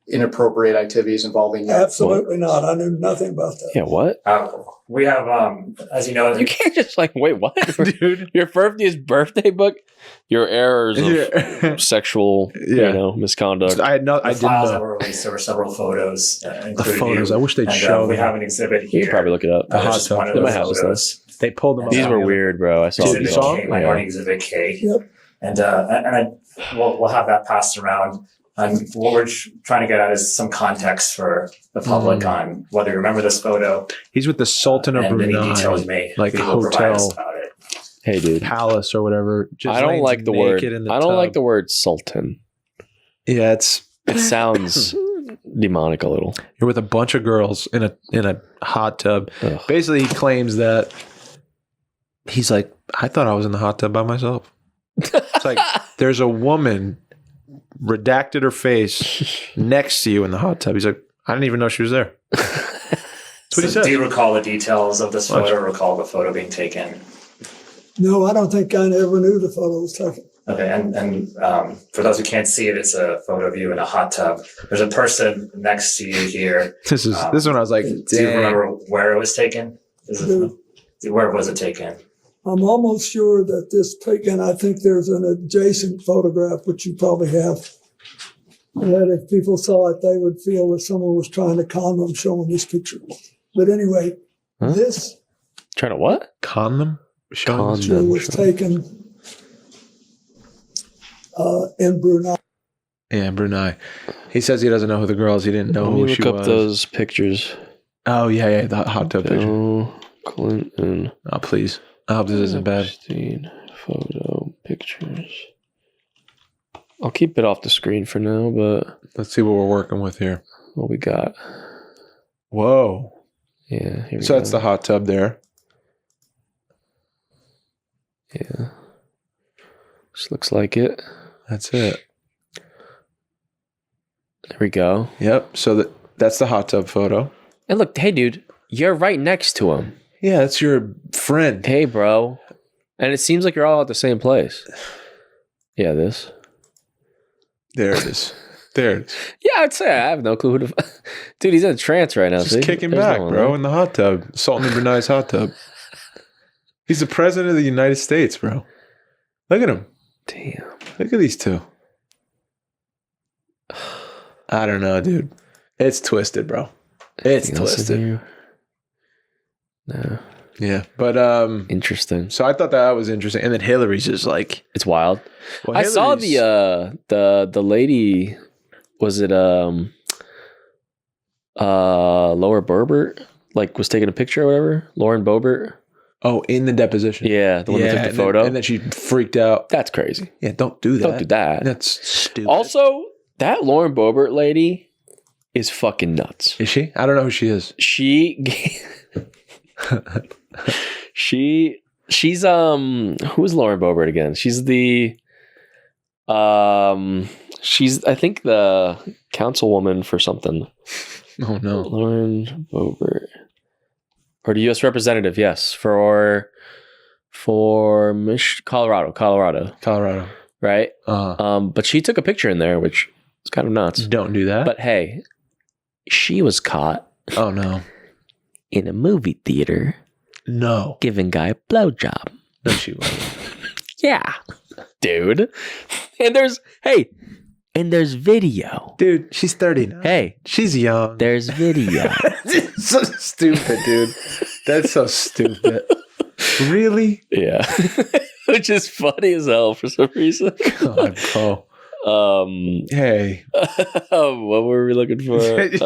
inappropriate activities involving young Absolutely not. I knew nothing about that. Yeah, what? We have, as you know, You can't just like wait. What, dude. Your 50th birthday book, your errors of Yeah. sexual, Yeah. misconduct. I the didn't files that know. were released. There were several photos. The Including photos. you. I wish they'd And, show we them. have an exhibit You here. can probably look it up. The hot Just tub. one of They those might have this photos. They pulled them up. These were weird, bro. I saw Exhibit these. saw? K, Yeah. Minority Exhibit K. Yep. And we'll have that passed around. And what we're trying to get at is some context for the public on whether you remember this photo He's with the Sultan of and any Brunei, details you may like be able to provide us hotel about it. Hey, dude. palace or whatever. I don't like the word. I don't like the word sultan. Yeah, it sounds demonic a little. You're with a bunch of girls in a hot tub. Ugh. Basically, he claims that he's like I thought I was in the hot tub by myself. It's like there's a woman redacted her face next to you in the hot tub. He's like, I didn't even know she was there. That's what he said. Do you recall the details of this photo or recall the photo being taken? No, I don't think I ever knew the photo was taken. Okay, and for those who can't see it, it's a photo of you in a hot tub. There's a person next to you here. This is when I was like, do you remember where it was taken? Where was it taken? I'm almost sure that this taken, I think there's an adjacent photograph, which you probably have, that if people saw it, they would feel that someone was trying to con them showing this picture. But anyway, this Trying to what? con them? Showing picture was taken in Brunei. Yeah, Brunei. He says he doesn't know who the girl is. He didn't know Let me who look she up was. those pictures. Oh, yeah, the hot tub picture. Bill Clinton. Oh, please. I hope this isn't bad. Epstein photo pictures. I'll keep it off the screen for now, but Let's see what we're working with here. what we got? Whoa. Yeah. Here we So go. that's the hot tub there. Yeah. Just looks like it. That's it. There we go. Yep. So that's the hot tub photo. And look, hey, dude, you're right next to him. Yeah, that's your friend. Hey, bro. And it seems like you're all at the same place. Yeah, this. There it is. There it is. Yeah, I'd say I have no clue who to. Dude, he's in a trance right now. Just see? kicking There's back, no one bro, there. in the hot tub. Sultan Brunei's hot tub. He's the president of the United States, bro. Look at him. Damn. Look at these two. I don't know, dude. It's twisted, bro. It's Anything else in twisted. here? No. Yeah. But Interesting. so I thought that was interesting. And then Hillary's just like, It's wild. well, I saw Hillary's- the lady. Was it Laura Boebert? Like was taking a picture or whatever. Lauren Boebert. Oh, in the deposition. Yeah, the one that took the and photo. Then, and then she freaked out. That's crazy. Yeah, don't do that. Don't do that. That's stupid. Also, that Lauren Boebert lady is fucking nuts. Is she? I don't know who she is. She's who's Lauren Boebert again? She's the she's I think the councilwoman for something. Oh no. Lauren Boebert. Or the U.S. representative, yes, for Colorado, right? But she took a picture in there, which is kind of nuts. Don't do that. But hey, she was caught oh no. in a movie theater No. giving guy a blowjob. No, she wasn't. Yeah, dude. And there's video. Dude, she's 39. Hey, She's young. there's video. So stupid, dude. That's so stupid. Really? Yeah, which is funny as hell for some reason. God, bro. Hey. What were we looking for? You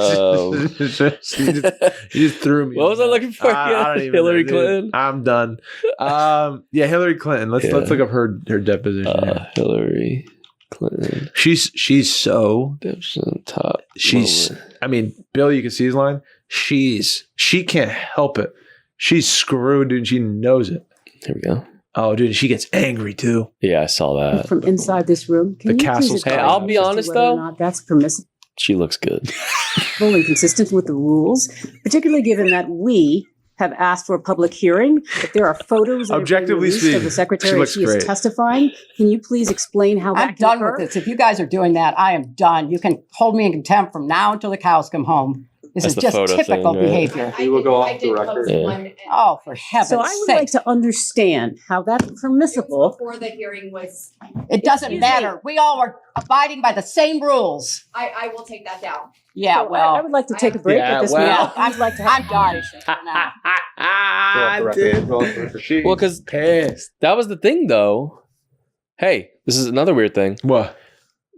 just threw me. What was I looking for? I don't even Hillary know, dude. Clinton. I'm done. Yeah, Hillary Clinton. Let's look up her deposition. here. Hillary Clinton. She's so Deposition top. she's. moment. I mean, Bill, you can see his line. She can't help it. She's screwed, dude. She knows it. Here we go. Oh, dude, she gets angry too. Yeah, I saw that. From inside this room, can The you castle's please advise Hey, I'll be us as to honest, whether or though. not that's permissible She looks good. and consistent with the rules, particularly given that we have asked for a public hearing. If there are photos that are being Objectively released speaking, of the she secretary looks as she is great. testifying, can you please explain how I'm that can done occur? with this. If you guys are doing that, I am done. You can hold me in contempt from now until the cows come home. This That's is the just photo typical thing, right? behavior. We will go off the record. Yeah. Oh, for heaven's So I would sake. like to understand how that's permissible. Before the hearing was, It doesn't Excuse matter. We all are abiding by the same rules. I will take that down. Yeah, So I well, would like to take a break Yeah, at this well. moment. I'd like to have I'm a done conversation. for now. She Well, because pissed. that was the thing, though. Hey, this is another weird thing. What?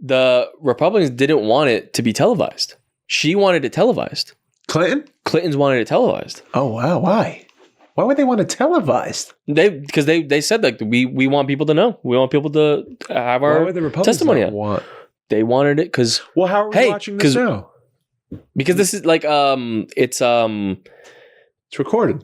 The Republicans didn't want it to be televised. She wanted it televised. Clinton? Clintons wanted it televised. Oh wow, why? Why would they want it televised? Because they said like we want people to know. We want people to have Why our would the Republicans testimony not on. want? They wanted it because Well, how are we Hey, watching this 'cause- now? this is like it's It's recorded.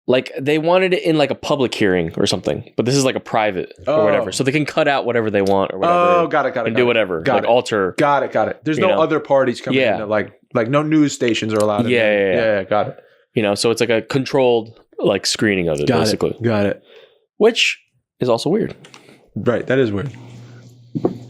Like they wanted it in like a public hearing or something, but this is like a private or whatever. So they can cut out whatever they want or whatever. Oh, got it. And do whatever. Like alter. Got it. There's no other parties coming in that like no news stations are allowed. Yeah. Got it. You know, so it's like a controlled like screening of it, basically. Got it. Which is also weird. Right. That is weird.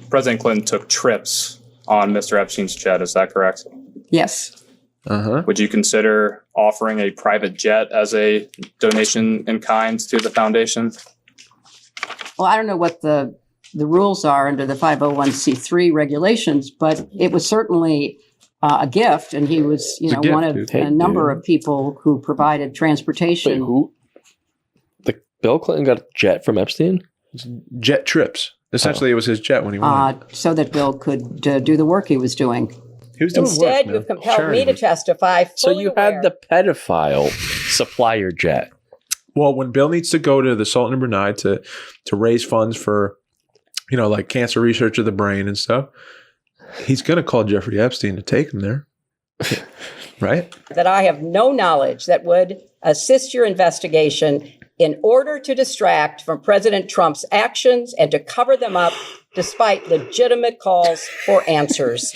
President Clinton took trips on Mr. Epstein's jet. Is that correct? Yes. Would you consider offering a private jet as a donation in kind to the foundation? Well, I don't know what the rules are under the 501c3 regulations, but it was certainly a gift, and he was, one of a number of people who provided transportation. Wait, who? Like Bill Clinton got a jet from Epstein? Jet trips. Essentially, it was his jet when he went. So that Bill could do the work he was doing. He was doing Instead, work, you've compelled me to testify. So you had the pedophile supply your jet. Well, when Bill needs to go to the Sultan of Brunei to raise funds for, like cancer research of the brain and stuff, he's going to call Jeffrey Epstein to take him there. Right? That I have no knowledge that would assist your investigation in order to distract from President Trump's actions and to cover them up despite legitimate calls for answers.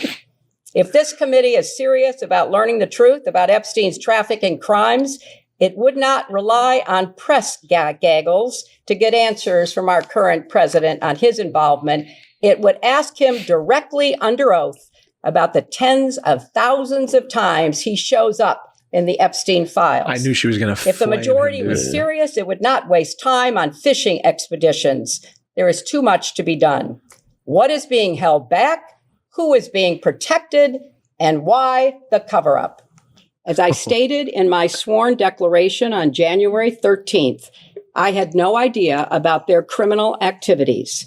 If this committee is serious about learning the truth about Epstein's trafficking crimes, it would not rely on press gaggles to get answers from our current president on his involvement. It would ask him directly under oath about the tens of thousands of times he shows up in the Epstein files. I knew she was going to. If the majority was serious, it would not waste time on fishing expeditions. There is too much to be done. What is being held back? Who is being protected? And why the cover-up? As I stated in my sworn declaration on January 13th, I had no idea about their criminal activities.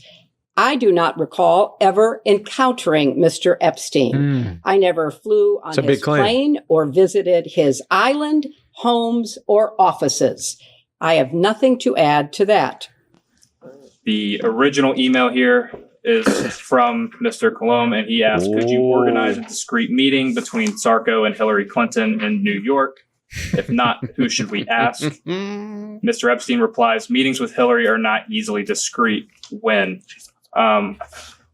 I do not recall ever encountering Mr. Epstein. I never flew on his plane or visited his island, homes, or offices. I have nothing to add to that. The original email here is from Mr. Colomb, and he asked, could you organize a discreet meeting between Sarko and Hillary Clinton in New York? If not, who should we ask? Mr. Epstein replies, meetings with Hillary are not easily discreet. When?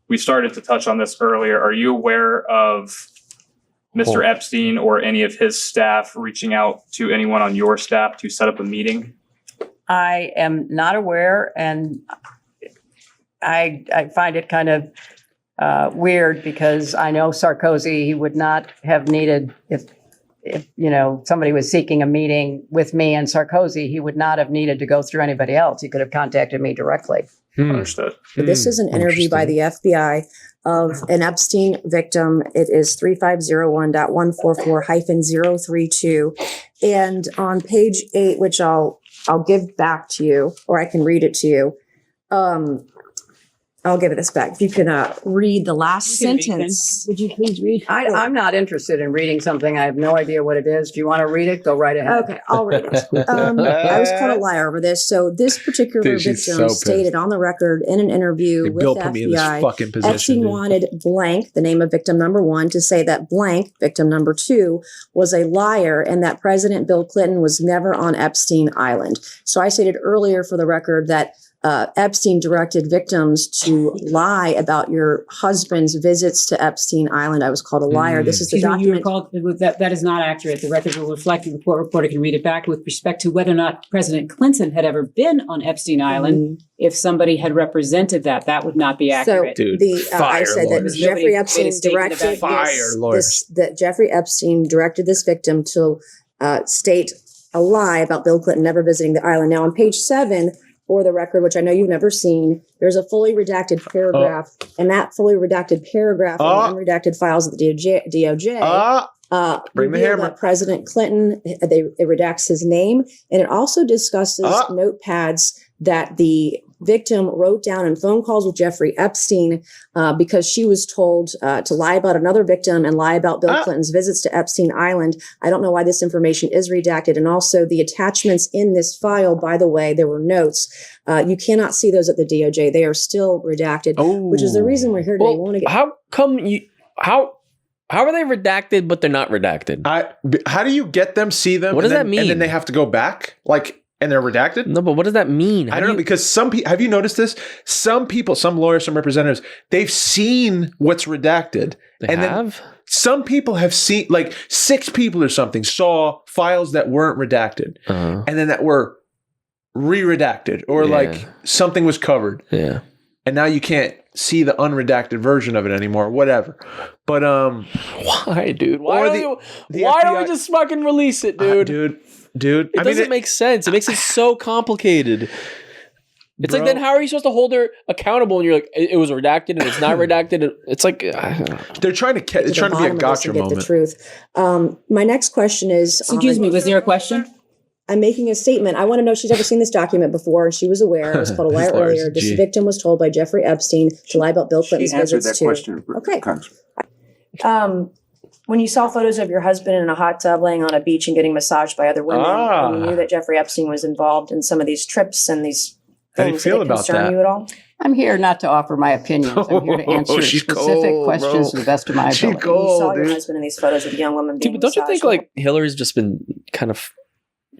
We started to touch on this earlier. Are you aware of Mr. Epstein or any of his staff reaching out to anyone on your staff to set up a meeting? I am not aware, and I find it kind of weird because I know Sarkozy, he would not have needed, if somebody was seeking a meeting with me and Sarkozy, he would not have needed to go through anybody else. He could have contacted me directly. Understood. This is an interview by the FBI of an Epstein victim. It is 3501.144-032. And on page 8, which I'll give back to you, or I can read it to you. I'll give it this back. If you can read the last sentence. Would you please read? I'm not interested in reading something. I have no idea what it is. If you want to read it, go right ahead. Okay, I'll read it. I was called a liar over this. So this particular victim stated on the record in an interview with the FBI, Epstein wanted blank, the name of victim number 1, to say that blank, victim number 2, was a liar and that President Bill Clinton was never on Epstein Island. So I stated earlier for the record that Epstein directed victims to lie about your husband's visits to Epstein Island. I was called a liar. This is the document. That is not accurate. The record will reflect, the report reporter can read it back with respect to whether or not President Clinton had ever been on Epstein Island. If somebody had represented that would not be accurate. So I said that Jeffrey Epstein directed that Jeffrey Epstein directed this victim to state a lie about Bill Clinton never visiting the island. Now on page 7, for the record, which I know you've never seen, there's a fully redacted paragraph, and that fully redacted paragraph in the unredacted files of the DOJ bring the hammer. That President Clinton, it redacts his name, and it also discusses notepads that the victim wrote down in phone calls with Jeffrey Epstein because she was told to lie about another victim and lie about Bill Clinton's visits to Epstein Island. I don't know why this information is redacted. And also the attachments in this file, by the way, there were notes. You cannot see those at the DOJ. They are still redacted, which is the reason we're here today. How come how are they redacted, but they're not redacted? How do you get them, see them? What does that mean? And then they have to go back? Like, And they're redacted? No, but what does that mean? I don't know, because some people, have you noticed this? Some people, some lawyers, some representatives, they've seen what's redacted. Then some people have seen, like 6 people or something, saw files that weren't redacted. And then that were re-redacted or like something was covered. Yeah. And now you can't see the unredacted version of it anymore, whatever. But why, dude? Why don't we just fucking release it, dude? Dude, it doesn't make sense. It makes it so complicated. It's like, then how are you supposed to hold her accountable? And you're like, it was redacted and it's not redacted. It's like, I don't know. They're trying to be a gotcha moment. Get the truth. My next question is, excuse me, was there a question? I'm making a statement. I want to know if she's ever seen this document before. She was aware. I was called a liar earlier. This victim was told by Jeffrey Epstein to lie about Bill Clinton's visits to. Question. Okay. When you saw photos of your husband in a hot tub laying on a beach and getting massaged by other women, and you knew that Jeffrey Epstein was involved in some of these trips and these things, did it concern you at all? I'm here not to offer my opinions. I'm here to answer specific questions to the best of my ability. You saw your husband in these photos of a young woman being but don't you think like Hillary's just been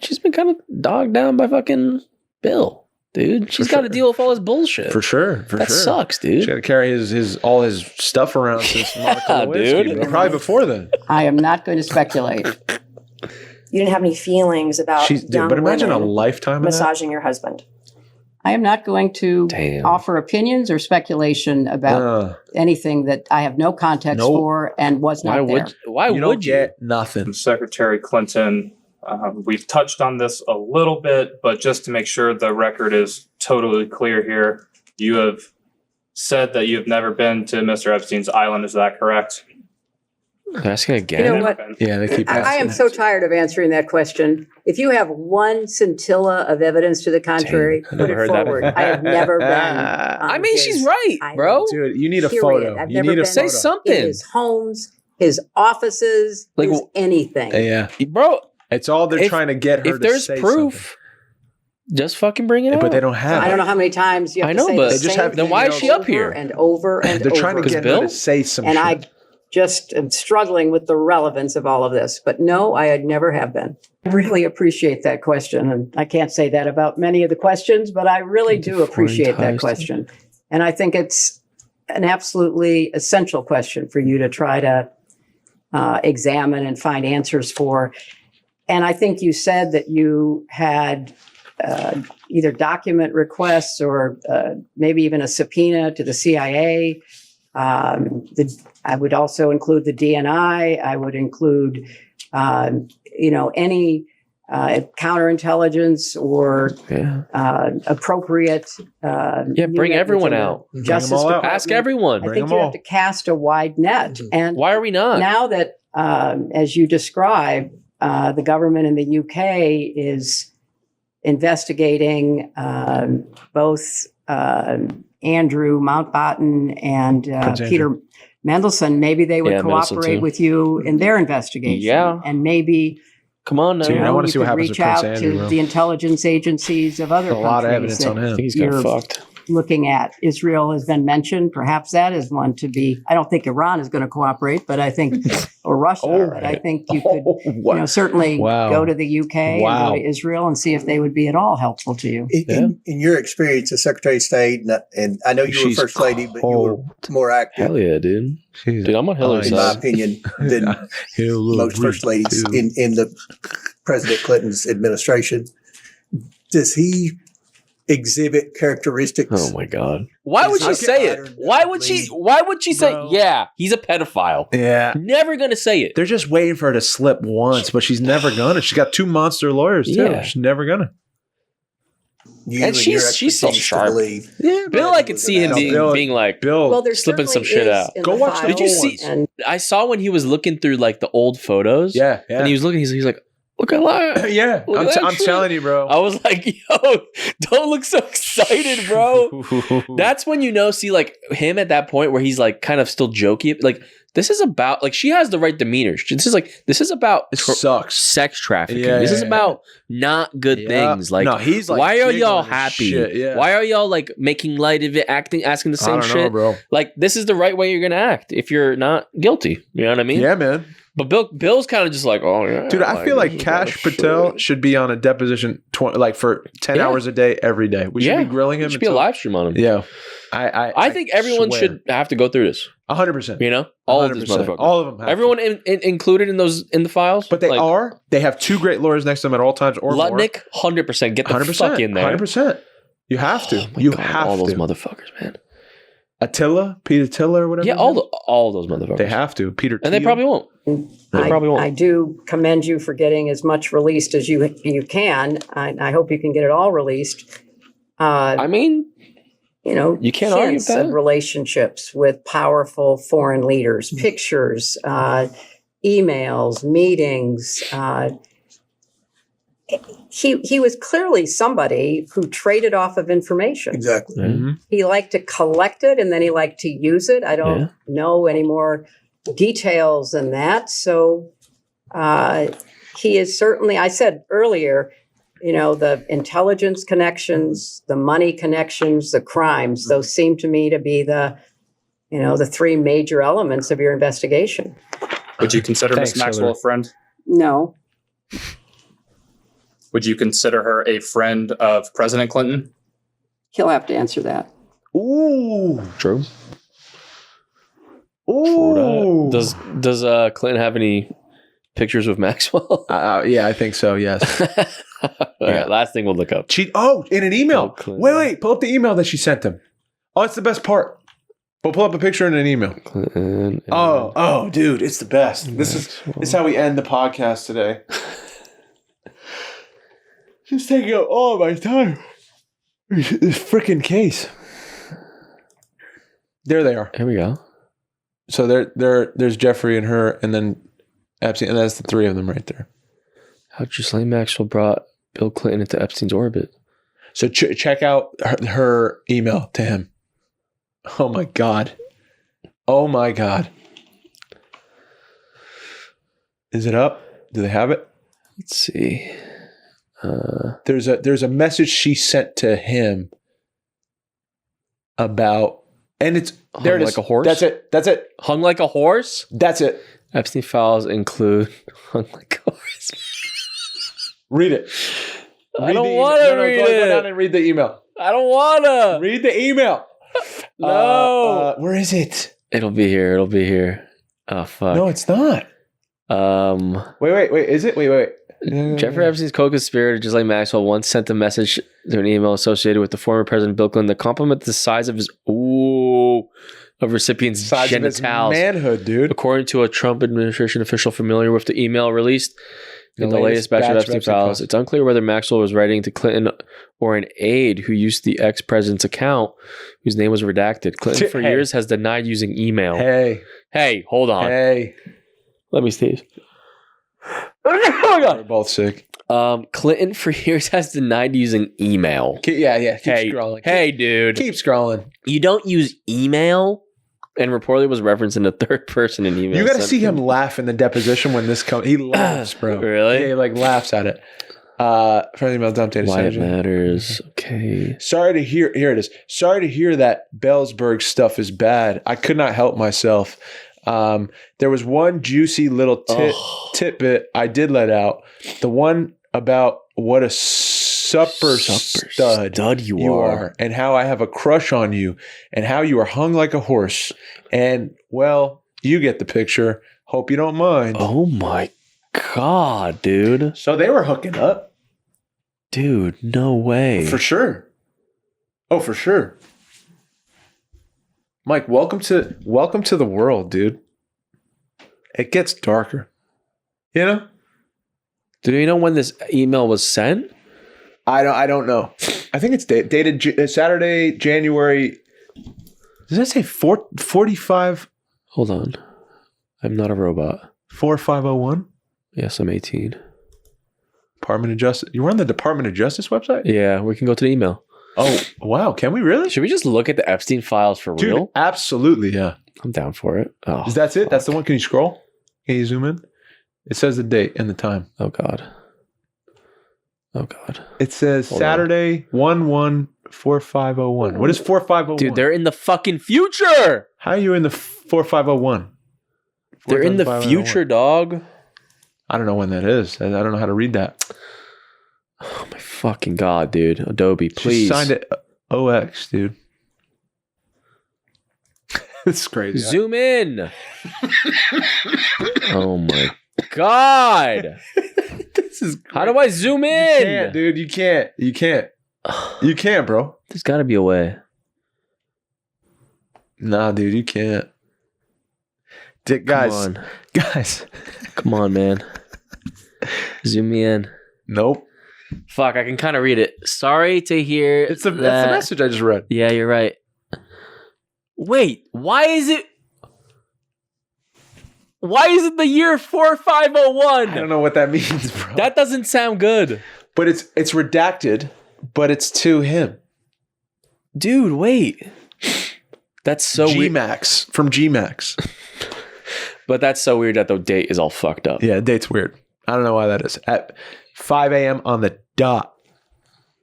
she's been kind of dogged down by fucking Bill, dude. She's got to deal with all his bullshit. For sure. That sucks, dude. She's got to carry all his stuff around since Monaco dude. Probably before then. I am not going to speculate. You didn't have any feelings about but imagine a lifetime of massaging your husband. I am not going to offer opinions or speculation about anything that I have no context for and was not there. Why would you? Get nothing? Secretary Clinton, we've touched on this a little bit, but just to make sure the record is totally clear here, you have said that you have never been to Mr. Epstein's island. Is that correct? Asking again. You know what? Yeah, they keep asking. I am so tired of answering that question. If you have one scintilla of evidence to the contrary, put it forward. I have never been. I mean, she's right, bro. Dude, you need a photo. I've You never need a been photo. Say something. in his homes, his offices, his anything. Yeah, bro. It's all they're trying to get her if there's to say proof, just fucking bring it out. But they don't have I don't know how many times you have to say but the same then why is she up over here? and over and They're over. trying to get her to say some and shit. I just am struggling with the relevance of all of this. But no, I had never have been. I really appreciate that question. And I can't say that about many of the questions, but I really do appreciate that question. And I think it's an absolutely essential question for you to try to examine and find answers for. And I think you said that you had either document requests or maybe even a subpoena to the CIA. I would also include the DNI. I would include, any counterintelligence or appropriate. Bring everyone out. Justice Department. Ask everyone. I think you have to cast a wide net. And why are we not? Now that, as you describe, the government in the UK is investigating both Andrew Mountbatten and Peter Mendelsohn. Maybe they would cooperate with you in their investigation. Yeah. And maybe, come on now. Dude, I want to see what happens reach with Prince out Andrew. to the intelligence agencies of other There's a countries. lot of evidence on him. I think he's got fucked. Looking at Israel has been mentioned. Perhaps that is one to be. I don't think Iran is going to cooperate, but I think, or Russia. But I think you could, certainly go to the UK and go to Israel and see if they would be at all helpful to you. In your experience as Secretary of State, and I know you were First Lady, but you were more active. Hell yeah, dude. Dude, I'm on Hillary's in side. my opinion, than most First Ladies in the President Clinton's administration. Does he exhibit characteristics? Oh my God! Why would she say it? Why would she say? Yeah, he's a pedophile. Yeah, never gonna say it. They're just waiting for her to slip once, but she's never gonna. She's got 2 monster lawyers too. Yeah. She's never gonna. And she's so sharp. Yeah, Bill, I could see him being like Bill, slipping some shit out. Go watch the Did you see? I saw when he was looking through like the old photos. Yeah, and he was looking. He's like, look at that. Yeah, I'm telling you, bro. I was like, yo, don't look so excited, bro. That's when see like him at that point where he's like kind of still jokey. Like this is about like she has the right demeanor. This is about sex trafficking. This is about not good things. Like, no, he's like, why are y'all happy? Why are y'all like making light of it, asking the same shit, bro? Like this is the right way you're gonna act if you're not guilty. You know what I mean? Yeah, man. But Bill's kind of just like, oh yeah, dude. I feel like Kash Patel should be on a deposition for 10 hours a day every day. We should be grilling him. There should be a live stream on him. Yeah, I think everyone should have to go through this. 100%. You know, all of these motherfuckers. All of them. Everyone included in the files. But they have 2 great lawyers next to them at all times or Lutnick, 100%. Get the fuck in there. 100%. You have to. You have to. All those motherfuckers, man. Peter Attila or whatever. Yeah, all those motherfuckers. They have to. Peter and they probably won't. I do commend you for getting as much released as you can. I hope you can get it all released. I mean, you can't argue that. Relationships with powerful foreign leaders, pictures, emails, meetings. He was clearly somebody who traded off of information. Exactly. Mm-hmm. He liked to collect it and then he liked to use it. I don't know any more details than that. So he is certainly, I said earlier, the intelligence connections, the money connections, the crimes, those seem to me to be the 3 major elements of your investigation. Would you consider Miss Maxwell a friend? No. Would you consider her a friend of President Clinton? He'll have to answer that. Ooh. True. Ooh. Does Clinton have any pictures with Maxwell? Yeah, I think so. Yes. Last thing we'll look up. In an email. Wait. Pull up the email that she sent him. Oh, it's the best part. We'll pull up a picture in an email. Clinton oh, dude, it's the best. This is how we end the podcast today. Just taking up all my time. This freaking case. There they are. Here we go. So there's Jeffrey and her, and then Epstein, and that's the 3 of them right there. How Ghislaine Maxwell brought Bill Clinton into Epstein's orbit. So check out her email to him. Oh my God. Oh my God. Is it up? Do they have it? Let's see. There's a message she sent to him about, and it's there. It is. Like a horse. That's it. Hung like a horse. That's it. Epstein files include hung like a horse. Read it. I don't want to read it. Go down and read the email. I don't want to read the email. No. Where is it? It'll be here. Oh fuck. No, it's not. Wait. Is it? Wait. Jeffrey Epstein's co-conspirator, just like Maxwell, once sent a message to an email associated with the former President Bill Clinton that complimented the size of his recipient's size genitals. Of his manhood, dude. According to a Trump administration official familiar with the email released in the latest batch of Epstein files, it's unclear whether Maxwell was writing to Clinton or an aide who used the ex-president's account, whose name was redacted. Clinton for years has denied using email. Hey, hold on. Let me sneeze. Oh my God. We're both sick. Clinton for years has denied using email. Yeah. Keep scrolling. Hey, dude. Keep scrolling. You don't use email? And reportedly was referenced in the 3rd person in email. You got to see him laugh in the deposition when this comes. He laughs, bro. Really? Yeah, he laughs at it. Friendly email dump data. Why it matters. Okay. Sorry to hear. Here it is. Sorry to hear that Bellsberg stuff is bad. I could not help myself. There was one juicy little tidbit I did let out. The one about what a supper stud you are, and how I have a crush on you, and how you are hung like a horse. And well, you get the picture. Hope you don't mind. Oh my God, dude. So they were hooking up. Dude, no way. For sure. Oh, for sure. Mike, welcome to the world, dude. It gets darker. You know? Do you know when this email was sent? I don't know. I think it's dated Saturday, January. Does that say 45? Hold on. I'm not a robot. 4501? Yes, I'm 18. Department of Justice. You were on the Department of Justice website? Yeah, we can go to the email. Oh, wow. Can we really? Should we just look at the Epstein files for Dude, real? Absolutely, yeah. I'm down for it. Oh, is that it? That's the one? Can you scroll? Can you zoom in? It says the date and the time. Oh, God. It says Hold Saturday, 11/4501. What is 4501? Dude, they're in the fucking future. How are you in the 4501? They're in the future, dog. I don't know when that is. I don't know how to read that. Oh my fucking God, dude. Adobe, please. She signed it OX, dude. It's crazy. Zoom in. Oh my God. This is great. How do I zoom in? You can't, dude. You can't. You can't. You can't, bro. There's got to be a way. Nah, dude, you can't. Guys. Come on, man. Zoom me in. Nope. Fuck, I can kind of read it. Sorry to hear that's the message I just read. Yeah, you're right. Wait, why is it the year 4501? I don't know what that means, bro. That doesn't sound good. But it's redacted, but it's to him. Dude, wait. That's so weird. G-Max from G-Max. But that's so weird that the date is all fucked up. Yeah, the date's weird. I don't know why that is. At 5 a.m. on the dot.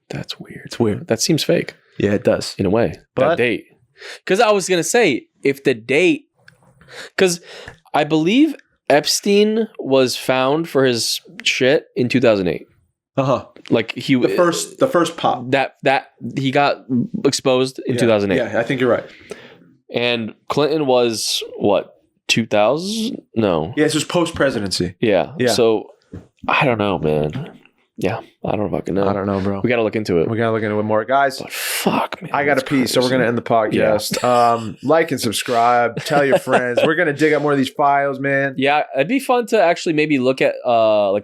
That's weird. It's weird. That seems fake. Yeah, it does. In a way. But that date. Because I was going to say, if the date... Because I believe Epstein was found for his shit in 2008. Uh-huh. Like he... The first pop. That he got exposed in 2008. Yeah, I think you're right. And Clinton was, what, 2000? No. Yeah, this was post-presidency. Yeah. So, I don't know, man. Yeah, I don't fucking know. I don't know, bro. We got to look into it. We got to look into it more. Guys, but fuck, man. I got to pee, so we're going to end the podcast. Yeah. Like and subscribe. Tell your friends. We're going to dig up more of these files, man. Yeah, it'd be fun to actually maybe look at,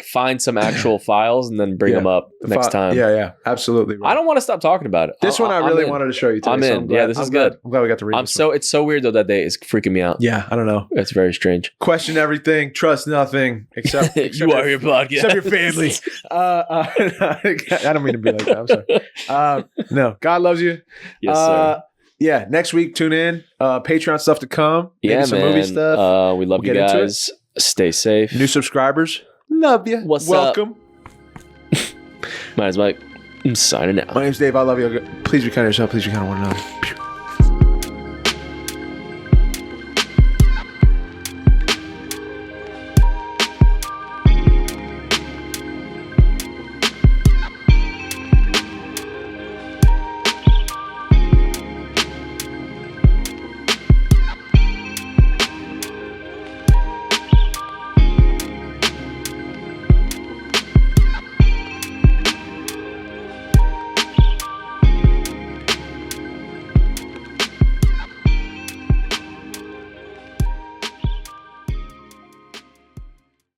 find some actual files and then bring them up next time. Yeah, absolutely. Bro. I don't want to stop talking about it. This one I really wanted to show you today. I'm in. So this is good. I'm glad we got to read this one. It's so weird, though, that day is freaking me out. Yeah, I don't know. It's very strange. Question everything, trust nothing, except you are your podcast. Except your family. I don't mean to be like that. I'm sorry. No, God loves you. Yes, sir. Yeah, next week, tune in. Patreon stuff to come. Maybe some movie stuff. We love you guys. Stay safe. New subscribers, love you. Welcome. My name's Mike. I'm signing out. My name's Dave. I love you. Please be kind to yourself. Please be kind to one another.